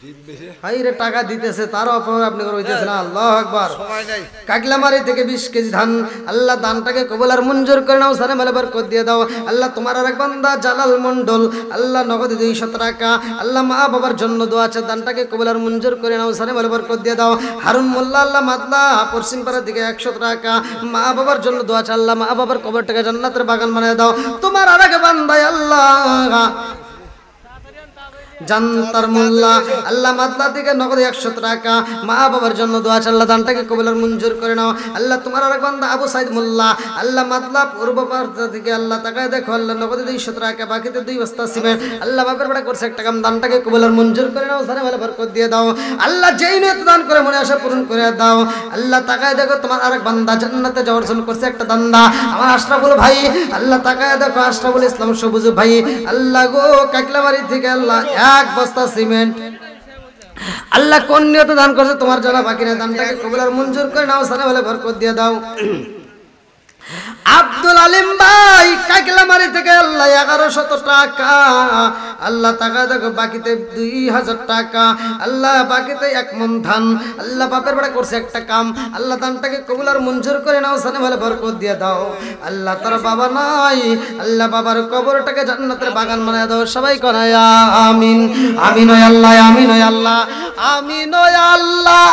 ডিম বেশি হাই রে টাকা দিতেছে তারও অপর আপনি রইতেছে না। আল্লাহু আকবার। সময় নাই কাকলামারি থেকে 20 কেজি ধান, আল্লাহ দানটাকে কবুল আর মঞ্জুর করে নাও, সারে মালে বরকত দিয়ে দাও। আল্লাহ তোমার আরেক বান্দা জালাল মন্ডল, আল্লাহ নগদ 200 টাকা, আল্লাহ মা বাবার জন্য দোয়া আছে, দানটাকে কবুল আর মঞ্জুর করে নাও, সারে মালে বরকত দিয়ে দাও। হারুন মোল্লা আল্লাহ মাদলা পশ্চিম পাড়ার দিকে 100 টাকা, মা বাবার জন্য দোয়া আছে, আল্লাহ মা বাবার কবরটাকে জান্নাতের বাগান বানিয়ে দাও। তোমার আরেক বান্দা আল্লাহ জান্তার মোল্লা, আল্লাহ মাদলা থেকে নগদ 100 টাকা, মা বাবার জন্য দোয়া আছে, আল্লাহ দানটাকে কবুল আর মঞ্জুর করে নাও। আল্লাহ তোমার আরেক বান্দা আবু সাইদ মোল্লা, আল্লাহ মাদলা পূর্ব প্রান্ত থেকে, আল্লাহ তাকায় দেখো, আল্লাহ নগদ 200 টাকা, বাকিতে 2 বস্তা সিমেন্ট, আল্লাহ বাপের বেটা করছে 1 টাকা, দানটাকে কবুল আর মঞ্জুর করে নাও, সারে ভালো বরকত দিয়ে দাও। আল্লাহ যেই নিয়ত দান করে মনে আশা পূরণ করে দাও। আল্লাহ তাকায় দেখো, তোমার আরেক বান্দা জান্নাতে যাওয়ার জন্য করছে একটা দান্দা, আমার আশরাফুল ভাই, আল্লাহ তাকায় দেখো, আশরাফুল ইসলাম সবুজ ভাই, আল্লাহ গো কাকলাবাড়ি থেকে আল্লাহ 1 বস্তা সিমেন্ট, আল্লাহ কোন নিয়তে দান করছে তোমার জানা বাকি না, দানটাকে কবুল আর মঞ্জুর করে নাও, সারা বলে বরকত দিয়ে দাও। আব্দুল আলিম ভাই কাকলামারি থেকে আল্লাহ 1100 টাকা, আল্লাহ টাকা দেখো বাকিতে 2000 টাকা, আল্লাহ বাকিতে 1 মণ ধান, আল্লাহ বাপের বেটা করছে একটা কাম, আল্লাহ দানটাকে কবুল আর মঞ্জুর করে নাও, সানে ভালো বরকত দিয়ে দাও। আল্লাহ তার বাবা নাই, আল্লাহ বাবার কবরটাকে জান্নাতের বাগান বানায় দাও। সবাই করায় আমিন। আমিন ওয়া আল্লাহ, আমিন ওয়া আল্লাহ, আমিন ওয়া আল্লাহ,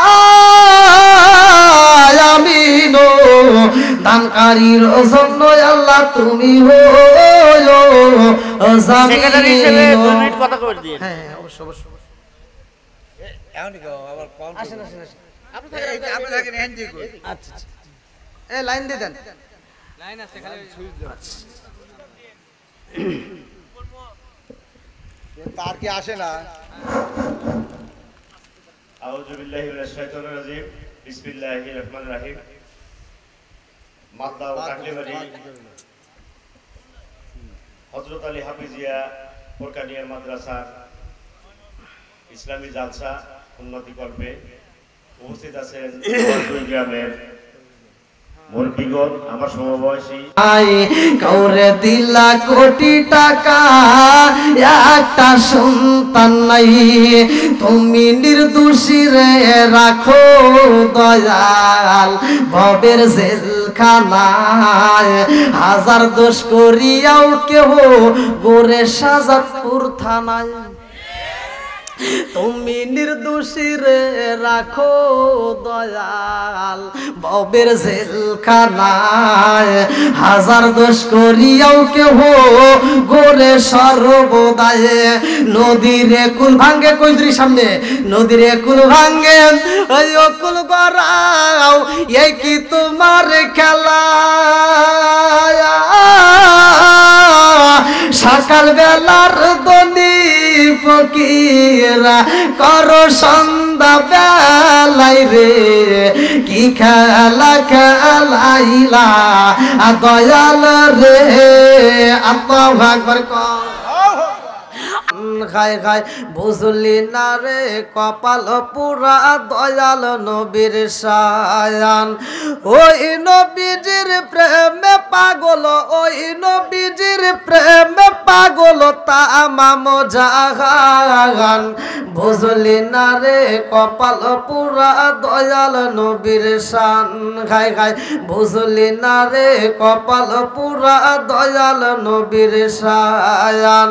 আমিন। দানকারীর জন্য আল্লাহ তুমি হলো সেক্রেটারি হিসেবে 2 মিনিট কথা কই দিন। হ্যাঁ অবশ্যই অবশ্যই। এখনই কও আবার কম আসেন আসেন আসেন। আপনি দেখেন হ্যান্ড দিয়ে কই আচ্ছা আচ্ছা, এই লাইন দিয়ে দেন। লাইন আছে খালি সুইচ দাও তার কি আসে না। আউযু বিল্লাহি মিনাশ শাইতানির রাজিম। বিসমিল্লাহির রহমানির রহিম। মাদলা ও কাকলিবাড়ি হযরত আলী হাফিজিয়া ফোরকানিয়া মাদ্রাসার ইসলামী জালসা উন্নতি কল্পে উপস্থিত আছেন দুই গ্রামের মুরব্বিগণ, আমার সমবয়সী। কাউরে দিলা কোটি টাকা, একটা সন্তান নাই, তুমি নির্দোষী রে রাখো দয়াল ভবের জেলখানায়, হাজার দোষ করিয়াও কেহ গোরে সাজাদপুর থানায়, তুমি নির্দোষী রে রাখো দয়াল ভবের জেলখানায়, হাজার দোষ করিয়াও কেহ গোরে সর্বদায়। নদীরে কুল ভাঙ্গে কইদ্রি সামনে, নদীরে কুল ভাঙ্গে ওই কুল গড়াও, এই কি তোমার খেলা, সকাল বেলার দনি ফকিরা করো সন্ধ্যা বেলাই রে, কি খেলা খেলাইলা দয়াল রে, আল্লাহু আকবার কর। খায় খায় বুঝলি না রে কপাল পুরা দয়াল নবীর শায়ান, ওই নবীজির প্রেমে পাগল, ওই নবীজির প্রেমে পাগল তামাম জাহান, বুঝলি না রে কপাল পুরা দয়াল নবীর শান, খায় খায় বুঝলি না রে কপাল পুরা দয়াল নবীর শায়ান,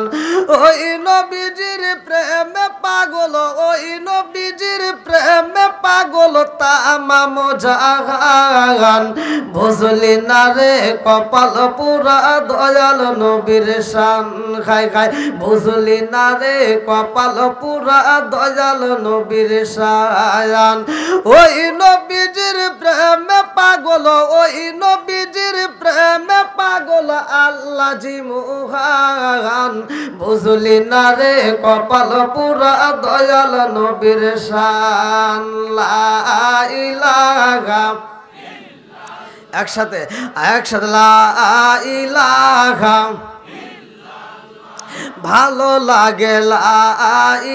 ওই নবীজির প্রেমে পাগল, ওই নবীজির প্রেমে পাগল তামাম জাহান, বুঝলি না রে কপাল পুরা দয়াল নবীর শান, খায় খায় বুঝলি না রে কপাল পুরা দয়াল নবীর শায়ান, ওই নবীজির প্রেমে পাগল, ওই নবীজির প্রেমে পাগল আল্লাহ জিমুহান, বুঝলি না রে কপাল পুরা দয়াল নবীর শান, লা ইলাহা, একসাথে একসাথে লা ইলাহা, ভালো লাগে লা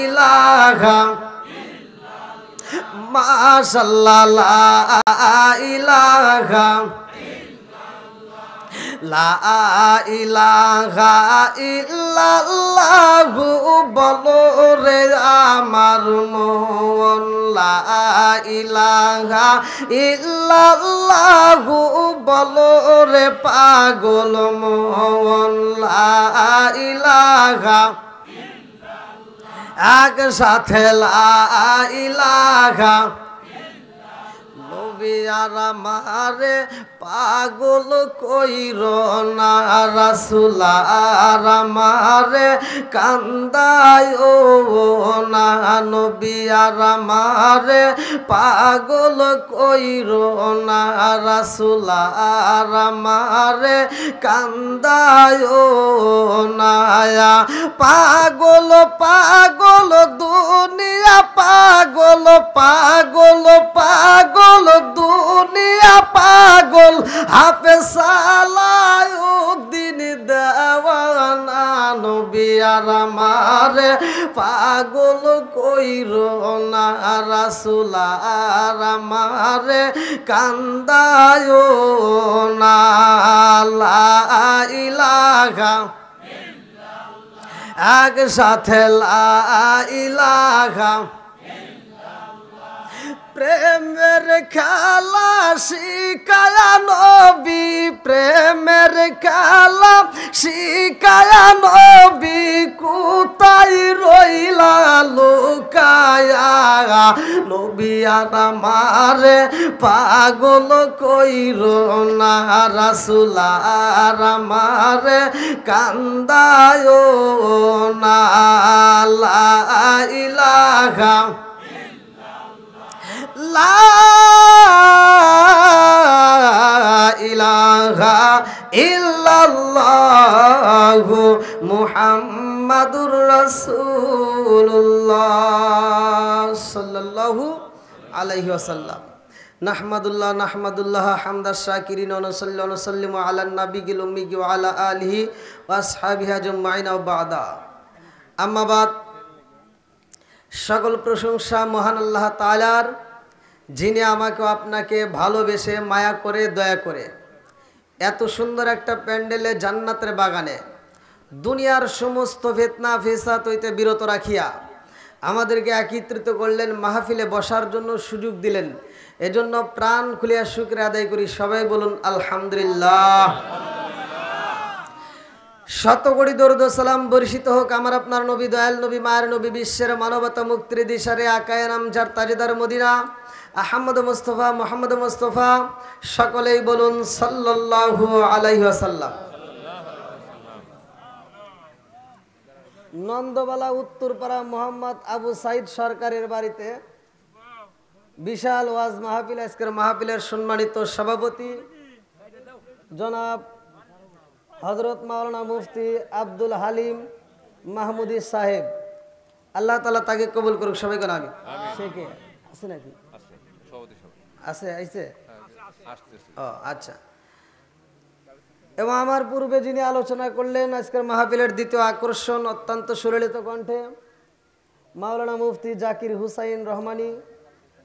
ইলাহা, মাশাআল্লাহ লা ইলাহা, লা ইলাহা ইল্লাল্লাহু বলো রে আমার মন লা ইলাহা ইল্লাল্লাহু বলো রে পাগল মন লা ইলাহা একসাথে লা ইলাহা নবী আর আমারে পাগল কইর না রাসূল আর আমারে কান্দায় ও না নবী আর আমারে পাগল কইর না রাসূল আর আমারে কান্দায় ও না পাগল পাগল দুনিয়া পাগল পাগল পাগল দুনিয়া পাগল হাফেজ সালাউদ্দিন দেওয়ানা নবী আর আমারে পাগল কইর না রাসূল আর আমারে কান্দায় না লা ইলাহা একসাথে লা ইলাহা প্রেমের খেলা শিখায়া নবী প্রেমের খেলা শিখায়া নবী কোথায় রইলা লুকায়া নবী আর আমারে পাগল কইর না রাসূল আর আমারে কান্দায় না লা ইলাহা লা ইলাহা ইল্লাল্লাহু মুহাম্মাদুর রাসূলুল্লাহ সাল্লাল্লাহু আলাইহি ওয়াসাল্লাম নাহমাদুল্লাহ হামদাশ শাকিরিন ওয়া নুসাল্লিমু আলা নাবিয়িল উম্মি ওয়া আলা আলিহি ওয়া আসহাবিহি আজমাইন ওয়া বা'দা আম্মা বাদ সকল প্রশংসা মহান আল্লাহ তাআলার যিনি আমাকে আপনাকে ভালোবেসে মায়া করে দয়া করে এত সুন্দর একটা প্যান্ডেলে জান্নাতের বাগানে দুনিয়ার সমস্ত ফিতনা ফিসাদ হইতে বিরত রাখিয়া আমাদেরকে একত্রিত করলেন মাহফিলে বসার জন্য সুযোগ দিলেন এজন্য প্রাণ খুলিয়া শুকরিয়া আদায় করি সবাই বলুন আলহামদুলিল্লাহ শত কোটি দরুদ সালাম বর্ষিত হোক আমার আপনার নবী দয়াল নবী মায়ের নবী বিশ্বের মানবতা মুক্তির দিশারে আকায়ে নামজার তাজদার মদিনা আহমদ মুস্তাফা মুহাম্মদ মুস্তাফা সকলেই বলুন সাল্লাল্লাহু আলাইহি ওয়াসাল্লাম নন্দবালা উত্তরপাড়া মোহাম্মদ আবু সাইদ সরকারের বাড়িতে বিশাল ওয়াজ মাহফিল আজকের মাহফিলের সম্মানিত সভাপতি জনাব হযরত মাওলানা মুফতি আব্দুল হালিম মাহমুদি সাহেব আল্লাহ তাআলা তাকে কবুল করুক সবাই কোন আমিন সে কে আছে নাকি আছে আইছে ও আচ্ছা এবং আমার পূর্বে যিনি আলোচনা করলেন আজকের মাহফিলের দ্বিতীয় আকর্ষণ অত্যন্ত সুললিত কণ্ঠে মাওলানা মুফতি জাকির হুসাইন রহমানী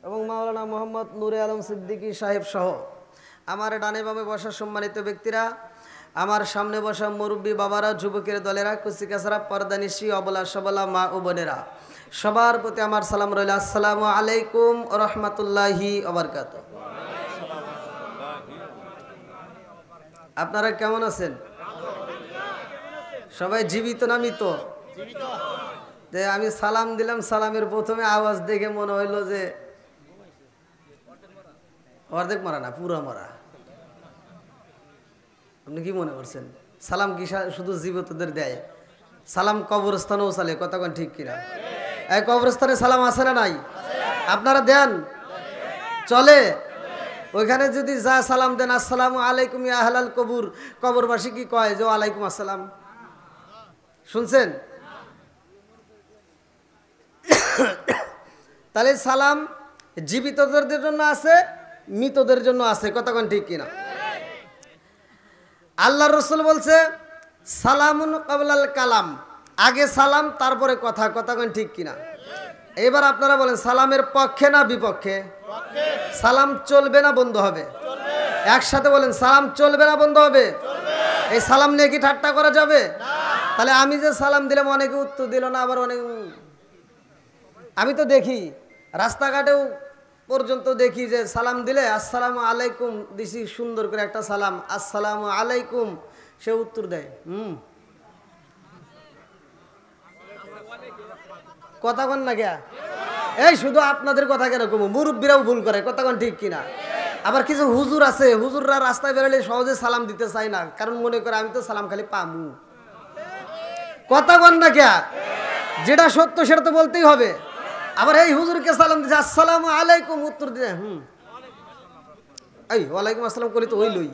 এবং মাওলানা মোহাম্মদ নূরে আলম সিদ্দিকী সাহেব সহ আমার ডানে বামে বসা সম্মানিত ব্যক্তিরা আমার সামনে বসা মুরব্বী বাবারা যুবকের দলেরা কুচিকাছাড়া পর্দানিশি অবলা সবলা মা ও বোনেরা সবার প্রতি আমার সালাম রইল আসসালামু আলাইকুম ওয়া রাহমাতুল্লাহি ওয়া বারাকাতুহু আপনারা কেমন আছেন সবাই জীবিত না মৃত যে আমি সালাম দিলাম সালামের প্রথমে আওয়াজ দেখে মনে হইলো যে অর্ধেক মরা না পুরো মরা আপনি কি মনে করছেন সালাম কি শুধু জীবিতদের দেয় সালাম কবরস্থানেও চলে কতক্ষণ ঠিক কিনা এই কবরস্থানে সালাম আছে না নাই আপনারা দেন চলে ওইখানে যদি যা সালাম দেন আসসালামু আলাইকুম ইয়া আহলাল কবর কবরবাসী কি কয় যে ওয়ালাইকুম আসসালাম শুনছেন তাহলে সালাম জীবিতদের জন্য আছে মৃতদের জন্য আছে কতক্ষণ ঠিক কিনা আল্লাহর রাসূল বলছে সালামুন ক্বাবলাল কালাম আগে সালাম তারপরে কথা কতক্ষণ ঠিক কিনা এবার আপনারা বলেন সালামের পক্ষে না বিপক্ষে সালাম চলবে না বন্ধ হবে একসাথে বলেন সালাম চলবে না বন্ধ হবে এই সালাম নিয়ে কি ঠাট্টা করা যাবে? তাহলে আমি যে সালাম দিলাম অনেকে উত্তর দিল না, আবার অনেক, আমি তো দেখি রাস্তাঘাটেও পর্যন্ত দেখি যে সালাম দিলে আসসালামু আলাইকুম দিছি, সুন্দর করে একটা সালাম আসসালামু আলাইকুম, সে উত্তর দেয় কথা কন না কে? এই শুধু আপনাদের কথা কেরকম, মুরব্বীরাও ভুল করে, কথা কন ঠিক কিনা? আবার কিছু হুজুর আছে, হুজুররা রাস্তায় বেরোলে সহজে সালাম দিতে চায় না, কারণ মনে করে আমি তো সালাম খালি পামু। কথা কন না কে? যেটা সত্য সেটা তো বলতেই হবে। আবার এই হুজুরকে সালাম দিচ্ছে আসসালামু আলাইকুম, উত্তর দিয়ে এই ওয়ালাইকুম আসসালাম করি তো ওই লই।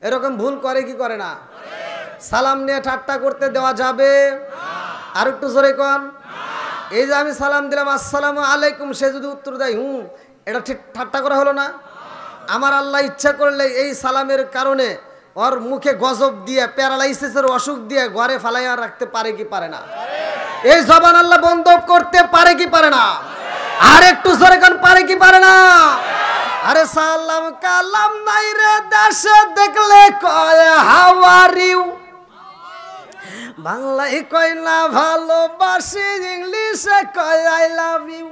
এরকম ভুল করে কি করে না? সালাম নিয়ে ঠাট্টা করতে দেওয়া যাবে? আর একটু জোরে কন। এই যে আমি সালাম দিলাম আসসালামু আলাইকুম, সে যদি উত্তর দেয় এটা ঠিক ঠাট্টা করা হলো না? আমার আল্লাহ ইচ্ছা করলে এই সালামের কারণে ওর মুখে গজব দিয়ে, প্যারালাইসিসের অসুখ দিয়ে ঘরে ফালাইয়া রাখতে পারে কি পারে না? এই জবান আল্লাহ বন্ধ করতে পারে কি পারে না? আর একটু জোরে কন, পারে কি পারে না? আরে সালাম কালাম নাই রে দেশে, দেখলে কয় হাউ আর ইউ, বাংলায় কয় না ভালোবাসি, ইংলিশে কয় আই লাভ ইউ।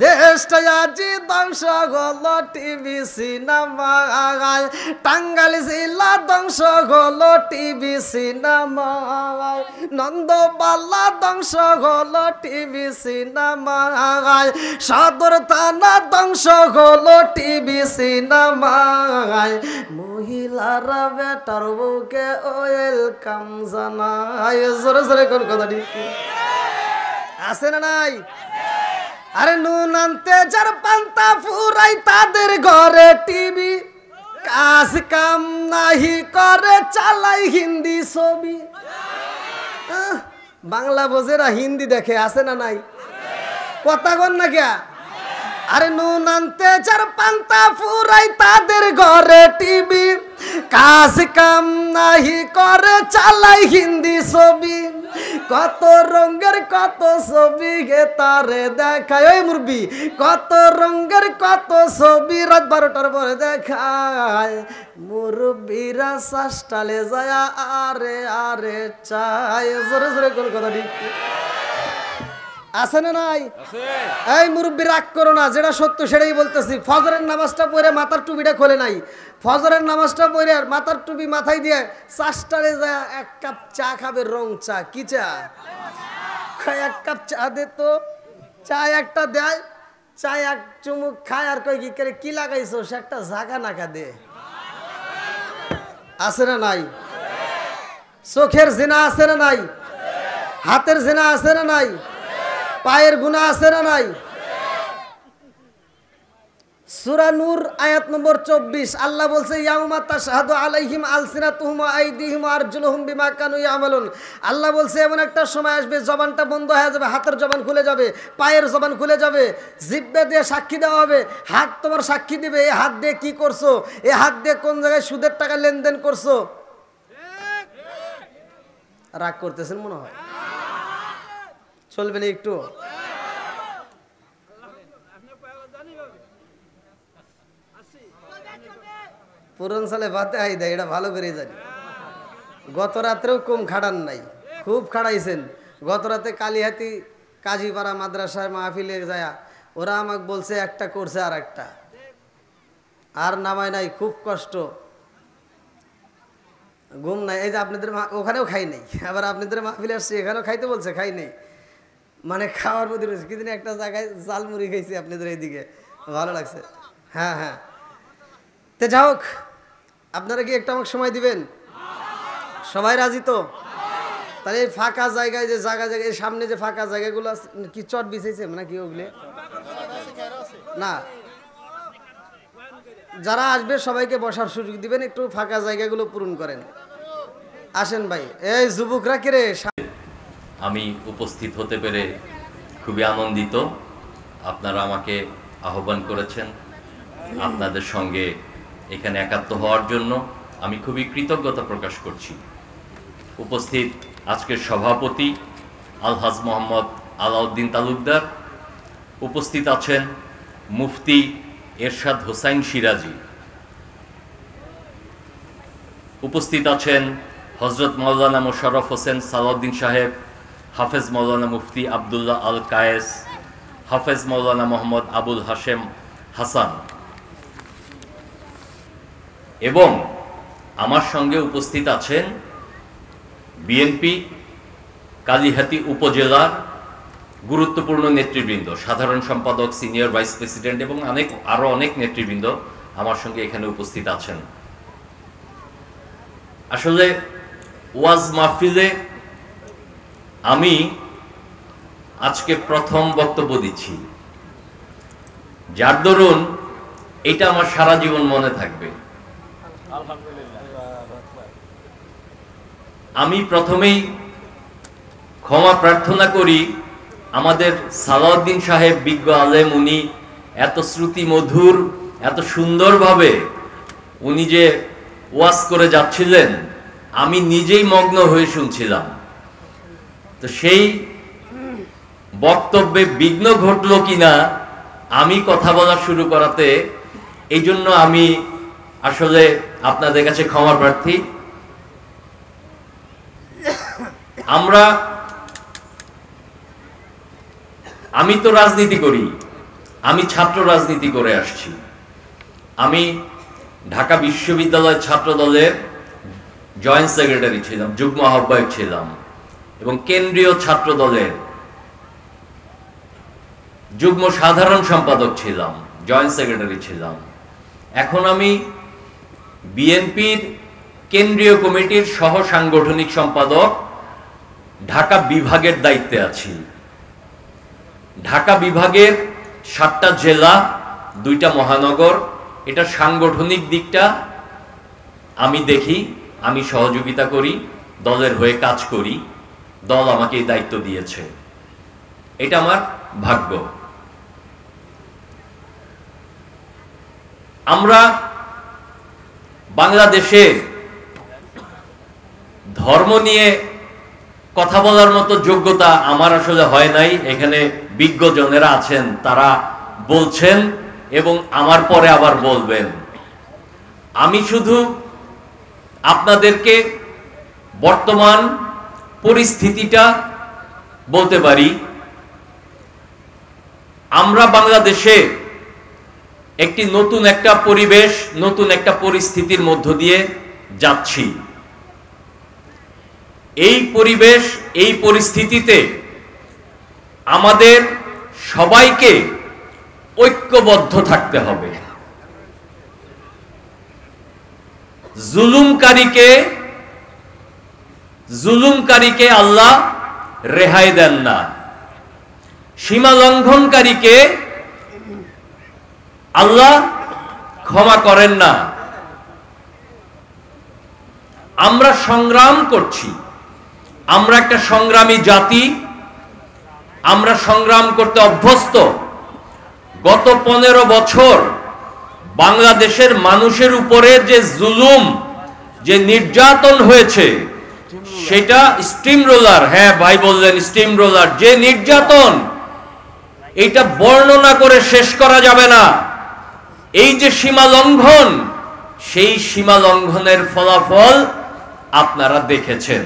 দেশটা আজি ধ্বংস হলো টিভি সিনেমায়, টাঙ্গাইল জেলা ধ্বংস হলো টিভি সিনেমায়, নন্দবালা ধ্বংস হলো টিভি সিনেমায়, সদর থানা ধ্বংস হলো টিভি সিনেমায়, মহিলারা বেটার বউকে ওয়েলকাম জানায়। জোরে জোরে কোন কথা ঠিক আছে না নাই? আরে নুন আনতে যার পান্তা ফুরাই, তাদের ঘরে টিভি, কাজ কাম নাহি করে, চালাই হিন্দি ছবি। বাংলা বোঝেরা হিন্দি দেখে, আছে না নাই? কথা কন না কে? আরে নুন আনতে যার পান্তা ফুরাই, তাদের ঘরে টিভি, কাজ কাম নাহি করে, চালাই হিন্দি ছবি। কত রঙের কত ছবি গে তারে দেখায়, ওই মুরবি কত রঙের কত ছবি রাত 12টার পরে দেখায়, মুরব্বীরা শাসটালে যায় আরে আরে চায়। জোরে জোরে কোন কথা ঠিক আছে না নাই? এই মুরব্বী রাগ করো না, যেটা সত্য সেটাই বলতেছি। ফজরের নামাজটা পড়ে মাথার টুপিটা খোলে নাই, ফজরের নামাজটা পড়ে আর মাথার টুপি মাথায় দিয়ে চাষটারে যায় এক কাপ চা খাবে, রং চা। কি চা? এক কাপ চা দে তো, চা একটা দেয়, চা এক চুমুক খায়, আর কই কি করে কি লাগাইছো, সে একটা জাগা নাকা দে। আছে না নাই? চোখের জিনা আছে না নাই? হাতের জিনা আছে না নাই? পায়ের গুনাহ আছে না নাই? সূরা নূর আয়াত নম্বর 24 আল্লাহ বলছে ইয়াউমা তাশহাদু আলাইহিম আলসিনাতুহুম ওয়া আইদিহিম ওয়া আরজুলুহুম বিমা কানু ইয়ামালুন। আল্লাহ বলছে এমন একটা সময় আসবে জবানটা বন্ধ হয়ে যাবে, হাতের জবান খুলে যাবে, পায়ের জবান খুলে যাবে, জিহ্বা দিয়ে সাক্ষী দেওয়া হবে। হাত তোমার সাক্ষী দিবে, এই হাত দিয়ে কি করছো, এই হাত দিয়ে কোন জায়গায় সুদের টাকা লেনদেন করছো। রাগ করতেছেন মনে হয়, চলবে না একটু? পুরন সালে ভাতে আই দেয়, এটা ভালো করে জানি। গত রাত্রেও কম খাড়ান নাই, খুব খাড়াইছেন। গত রাতে কালীহাতি কাজীপাড়া মাদ্রাসায় মাহফিলে যায়, ওরা আমাকে বলছে একটা করছে আর একটা, আর নামায় নাই, খুব কষ্ট, ঘুম নাই। এই যে আপনাদের ওখানেও খাই নেই, আবার আপনাদের মাহফিলে আসছে এখানেও খাইতে বলছে, খাই নেই, মানে খাওয়ার প্রতি রয়েছে। কিন্তু একটা জায়গায় জালমুড়ি খাইছি আপনাদের এইদিকে, ভালো লাগছে। হ্যাঁ হ্যাঁ, তে যাই হোক, আপনারা কি একটা আমাকে সময় দিবেন? সবাই রাজি তো? তাহলে এই ফাঁকা জায়গায় যে জায়গায় এই সামনে যে ফাঁকা জায়গাগুলো আছে, কি চট বিছাইছে মানে কি ওগুলো না, যারা আসবে সবাইকে বসার সুযোগ দিবেন, একটু ফাঁকা জায়গাগুলো পূরণ করেন। আসেন ভাই, এই যুবকরা কে রে? আমি উপস্থিত হতে পেরে খুবই আনন্দিত। আপনারা আমাকে আহ্বান করেছেন, আপনাদের সঙ্গে এখানে একাত্ম হওয়ার জন্য আমি খুবই কৃতজ্ঞতা প্রকাশ করছি। উপস্থিত আজকের সভাপতি আলহাজ মোহাম্মদ আলাউদ্দিন তালুকদার, উপস্থিত আছেন মুফতি এরশাদ হোসাইন সিরাজি, উপস্থিত আছেন হজরত মৌলানা মোশাররফ হোসেন সালাউদ্দিন সাহেব, হাফেজ মৌলানা মুফতি আবদুল্লাহ আল কায়েস, হাফেজ মৌলানা মোহাম্মদ আবুল হাশেম হাসান এবং আমার সঙ্গে উপস্থিত আছেন বিএনপি কালিহাতী উপজেলার গুরুত্বপূর্ণ নেতৃবৃন্দ, সাধারণ সম্পাদক, সিনিয়র ভাইস প্রেসিডেন্ট এবং আরো অনেক নেতৃবৃন্দ আমার সঙ্গে এখানে উপস্থিত আছেন। আসলে ওয়াজ মাহফিলে আমি আজকে প্রথম বক্তব্য দিচ্ছি, যার দরুন এটা আমার সারা জীবন মনে থাকবে। আমি প্রথমেই ক্ষমা প্রার্থনা করি আমাদের সালাউদ্দিন সাহেব, বিজ্ঞ আলেম, উনি এত শ্রুতি মধুর, এত সুন্দরভাবে উনি যে ওয়াজ করে যাচ্ছিলেন, আমি নিজেই মগ্ন হয়ে শুনছিলাম। তো সেই বক্তব্যে বিঘ্ন ঘটলো কিনা আমি কথা বলা শুরু করাতে, এই জন্য আমি আসলে আপনাদের কাছে ক্ষমা প্রার্থী। আমি তো রাজনীতি করি, আমি ছাত্র রাজনীতি করে আসছি। আমি ঢাকা বিশ্ববিদ্যালয় ছাত্র দলের জয়েন্ট সেক্রেটারি ছিলাম, যুগ্ম আহ্বায়ক ছিলাম এবং কেন্দ্রীয় ছাত্র দলের যুগ্ম সাধারণ সম্পাদক ছিলাম, জয়েন্ট সেক্রেটারি ছিলাম। এখন আমি বিএনপির কেন্দ্রীয় কমিটির সহ সাংগঠনিক সম্পাদক, ঢাকা বিভাগের দায়িত্বে আছি। ঢাকা বিভাগের 7টা জেলা, 2টা মহানগর, এটা সাংগঠনিক দিকটা আমি দেখি, আমি সহযোগিতা করি, দলের হয়ে কাজ করি, দল আমাকে এই দায়িত্ব দিয়েছে, এটা আমার ভাগ্য। আমরা বাংলাদেশে ধর্ম নিয়ে কথা বলার মতো যোগ্যতা আমার আসলে হয় নাই। এখানে বিজ্ঞজনেরা আছেন, তারা বলছেন এবং আমার পরে আবার বলবেন। আমি শুধু আপনাদেরকে বর্তমান পরিস্থিতিটা বলতে পারি। আমরা বাংলাদেশে একটি নতুন একটা পরিবেশ, নতুন একটা পরিস্থিতির মধ্য দিয়ে যাচ্ছি। এই পরিবেশ, এই পরিস্থিতিতে আমাদের সবাইকে ঐক্যবদ্ধ থাকতে হবে। জুলুমকারীকে আল্লাহ রেহাই দেন না, সীমা লঙ্ঘনকারীকে আল্লাহ ক্ষমা করেন না। আমরা সংগ্রাম করছি, আমরা একটা সংগ্রামী জাতি, আমরা সংগ্রাম করতে অভ্যস্ত। গত 15 বছর বাংলাদেশের মানুষের উপরে যে জুলুম, যে নির্যাতন হয়েছে, সেটা স্টিম রোলার, হ্যাঁ ভাই বললেন স্টিম রোলার, যে নির্যাতন, এটা বর্ণনা করে শেষ করা যাবে না। এই যে সীমা লঙ্ঘন, সেই সীমা লঙ্ঘনের ফলাফল আপনারা দেখেছেন।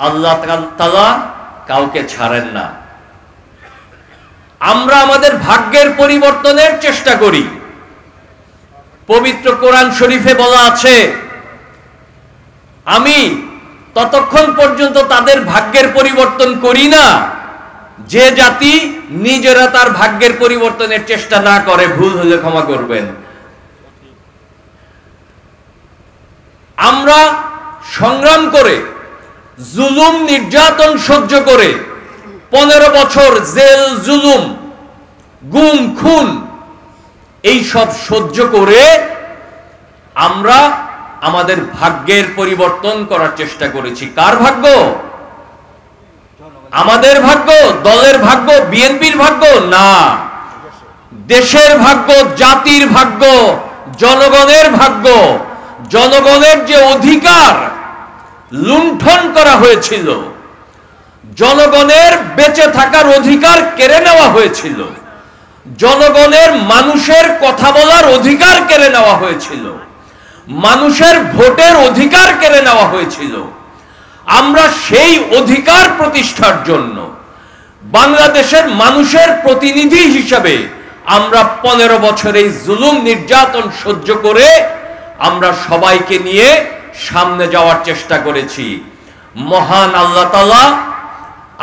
আল্লাহ তাআলা কাউকে ছাড়েন না। আমরা আমাদের ভাগ্যের পরিবর্তনের চেষ্টা করি। পবিত্র কোরআন শরীফে বলা আছে, আমি ততক্ষণ পর্যন্ত তাদের ভাগ্যের পরিবর্তন করি না যে জাতি নিজেরা তার ভাগ্যের পরিবর্তনের চেষ্টা না করে। ভুল হলে ক্ষমা করবেন। আমরা সংগ্রাম করে, জুলুম নির্যাতন সহ্য করে, 15 বছর জেল, জুলুম, গুম, খুন, এই সব সহ্য করে আমরা আমাদের ভাগ্যের পরিবর্তন করার চেষ্টা করেছি। কার ভাগ্য? আমাদের ভাগ্য, দলের ভাগ্য, বিএনপির ভাগ্য না, দেশের ভাগ্য, জাতির ভাগ্য, জনগণের ভাগ্য। জনগণের যে অধিকার লুণ্ঠন করা হয়েছিল, জনগণের বেঁচে থাকার অধিকার কেড়ে নেওয়া হয়েছিল, জনগণের মানুষের কথা বলার অধিকার কেড়ে নেওয়া হয়েছিল, মানুষের ভোটের অধিকার কেড়ে নেওয়া হয়েছিল। আমরা সেই অধিকার প্রতিষ্ঠার জন্য বাংলাদেশের মানুষের প্রতিনিধি হিসাবে আমরা 15 বছর এই জুলুম নির্যাতন সহ্য করে আমরা সবাইকে নিয়ে সামনে যাওয়ার চেষ্টা করেছি। মহান আল্লাহ তাআলা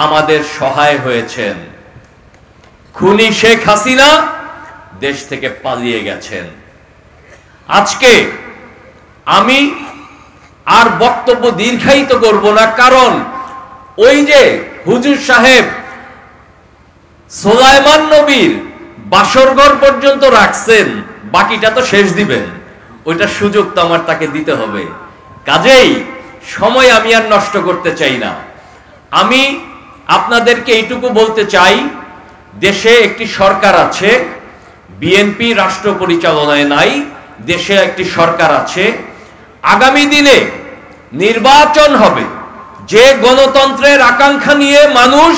আমাদের সহায় হয়েছেন। খুনি শেখ হাসিনা দেশ থেকে পালিয়ে গেছেন। আজকে আমি আর বক্তব্য দীর্ঘায়িত করব না, কারণ ওই যে হুজুর সাহেব সুলাইমান নবীর বাসরঘর পর্যন্ত রাখছেন, বাকিটা তো শেষ দিবেন, ওইটা সুযোগ তো আমার তাকে দিতে হবে। কাজেই সময় আমি আর নষ্ট করতে চাই না। আমি আপনাদেরকে এইটুকু বলতে চাই, দেশে একটি সরকার আছে, বিএনপি রাষ্ট্র পরিচালনায় নাই, দেশে একটি সরকার আছে। আগামী দিনে নির্বাচন হবে। যে গণতন্ত্রের আকাঙ্ক্ষা নিয়ে মানুষ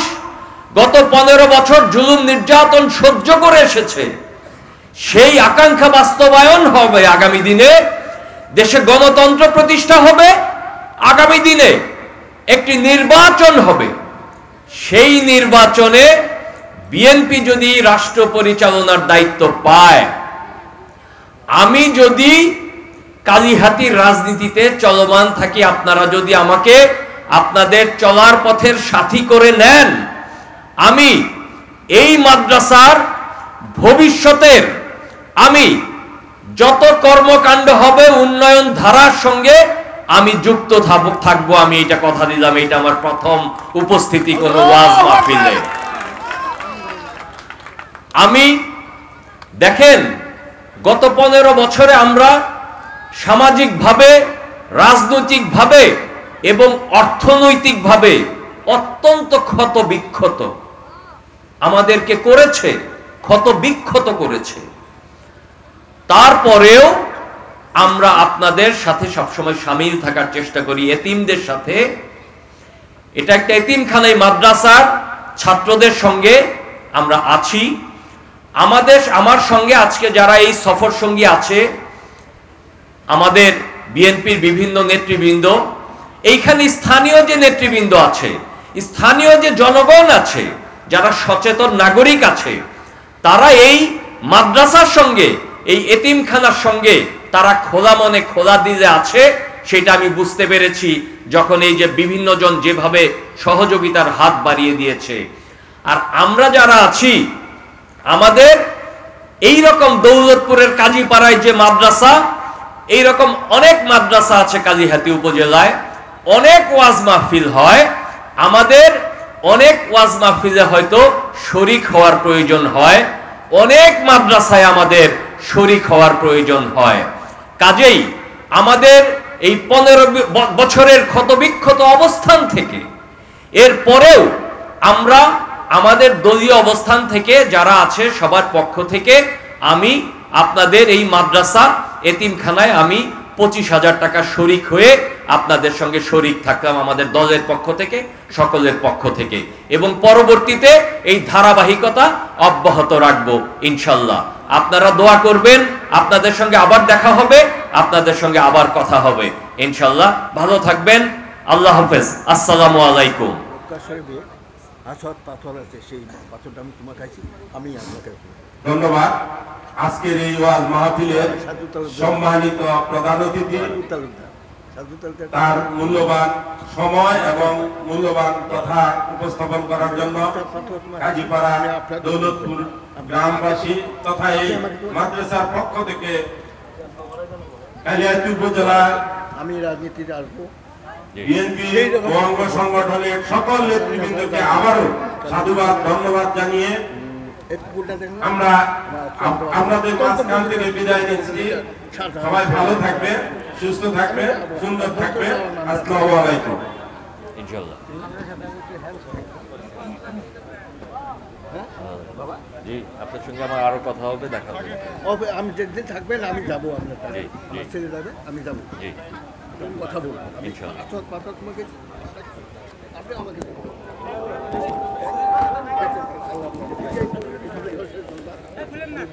গত 15 বছর জুলুম নির্যাতন সহ্য করে এসেছে, সেই আকাঙ্ক্ষা বাস্তবায়ন হবে। আগামী দিনে দেশে গণতন্ত্র প্রতিষ্ঠা হবে, আগামী দিনে একটি নির্বাচন হবে। সেই নির্বাচনে বিএনপি যদি রাষ্ট্র পরিচালনার দায়িত্ব পায়, আমি যদি কালিহাতির রাজনীতিতে চলমান থাকি, আপনারা যদি আমাকে আপনাদের চলার পথের সাথী করে নেন, আমি এই মাদ্রাসার ভবিষ্যতের আমি যত কর্মকাণ্ড হবে উন্নয়ন ধারার সঙ্গে আমি যুক্ত থাকবো। আমি এটা কথা দিলাম, এটা আমার প্রথম উপস্থিতি কোন ওয়াজ মাহফিলে। আমি দেখেন, গত 15 বছরে আমরা সামাজিকভাবে, রাজনৈতিকভাবে এবং অর্থনৈতিকভাবে অত্যন্ত ক্ষত বিক্ষত আমাদেরকে করেছে, ক্ষত বিক্ষত করেছে। তারপরেও আমরা আপনাদের সাথে সবসময় সামিল থাকার চেষ্টা করি, এতিমদের সাথে। এটা একটা এতিমখানায় মাদ্রাসার ছাত্রদের সঙ্গে আমরা আছি। আমার সঙ্গে আজকে যারা এই সফর সঙ্গী আছে, আমাদের বিএনপির বিভিন্ন নেতৃবৃন্দ, এইখানে স্থানীয় যে নেতৃবৃন্দ আছে, স্থানীয় যে জনগণ আছে, যারা সচেতন নাগরিক আছে, তারা এই মাদ্রাসার সঙ্গে, এই এতিমখানার সঙ্গে তারা খোলা মনে খোলা দিলে আছে। সেটা আমি বুঝতে পেরেছি যখন এই যে বিভিন্ন জন যেভাবে সহযোগিতার হাত বাড়িয়ে দিয়েছে। আর আমরা যারা আছি, আমাদের এই রকম দৌলতপুরের কাজীপাড়ায় যে মাদ্রাসা, এই রকম অনেক মাদ্রাসা আছে কালিহাতী উপজেলায়, অনেক ওয়াজ মাহফিল হয়। আমাদের অনেক ওয়াজ মাহফিলে হয়তো শরীক হওয়ার প্রয়োজন হয়, অনেক মাদ্রাসায় আমাদের শরীক হওয়ার প্রয়োজন হয়। কাজেই আমাদের এই 15 বছরের ক্ষতবিক্ষত অবস্থান থেকে, এর পরেও আমরা আমাদের দলীয় অবস্থান থেকে যারা আছে সবার পক্ষ থেকে আমি আপনাদের এই মাদ্রাসা এতিমখানায় আমি 25,000 টাকা শরীক হয়ে আপনাদের সঙ্গে শরীক থাকলাম, আমাদের দলের পক্ষ থেকে, সকলের পক্ষ থেকে। এবং পরবর্তীতে এই ধারাবাহিকতা অব্যাহত রাখবো ইনশাল্লাহ। আপনারা দোয়া করবেন, আপনাদের সঙ্গে আবার দেখা হবে, আপনাদের সঙ্গে আবার কথা হবে ইনশাল্লাহ। ভালো থাকবেন, আল্লাহ হাফেজ, আসসালামু আলাইকুম। আসর পাথর আছে, সেই পাথরটা আমি তোমার কাছে, আমি আপনাকে ধন্যবাদ। আজকের এই ওয়াজ মাহফিলের সম্মানিত প্রধান অতিথি, তার মূল্যবান সময় এবং মূল্যবান কথা উপস্থাপন করার জন্য কাজীপাড়া দৌলতপুর গ্রামবাসী তথা এই মাদ্রাসার পক্ষ থেকে কালিহাতী উপজেলা আমি রাজনীতিতে আসবো, বিএনপি ও অঙ্গ সংগঠনের সকল নেতৃবৃন্দকে আবারও সাধুবাদ ধন্যবাদ জানিয়ে আমরা আপনাদের মাঝখান থেকে বিদায় নিচ্ছি। সবাই ভালো থাকবে, সুস্থ থাকবে, সুন্দর থাকবে। আসসালামু আলাইকুম। ইনশাআল্লাহ জি, আপনার সঙ্গে আমার আরো কথা হবে, দেখা হবে। আমি যেদিন থাকবেন আমি যাবো, আপনার কাছে আমার ছেলে যাবে, আমি যাবো, কথা বলবো ইনশাআল্লাহ। আসর পাথর তোমাকে, আপনি আমাকে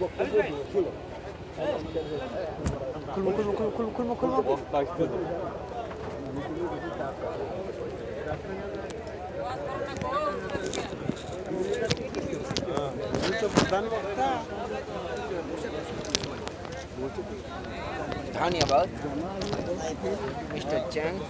বক্তব্য ছিল। Dhani about Mr. Chang.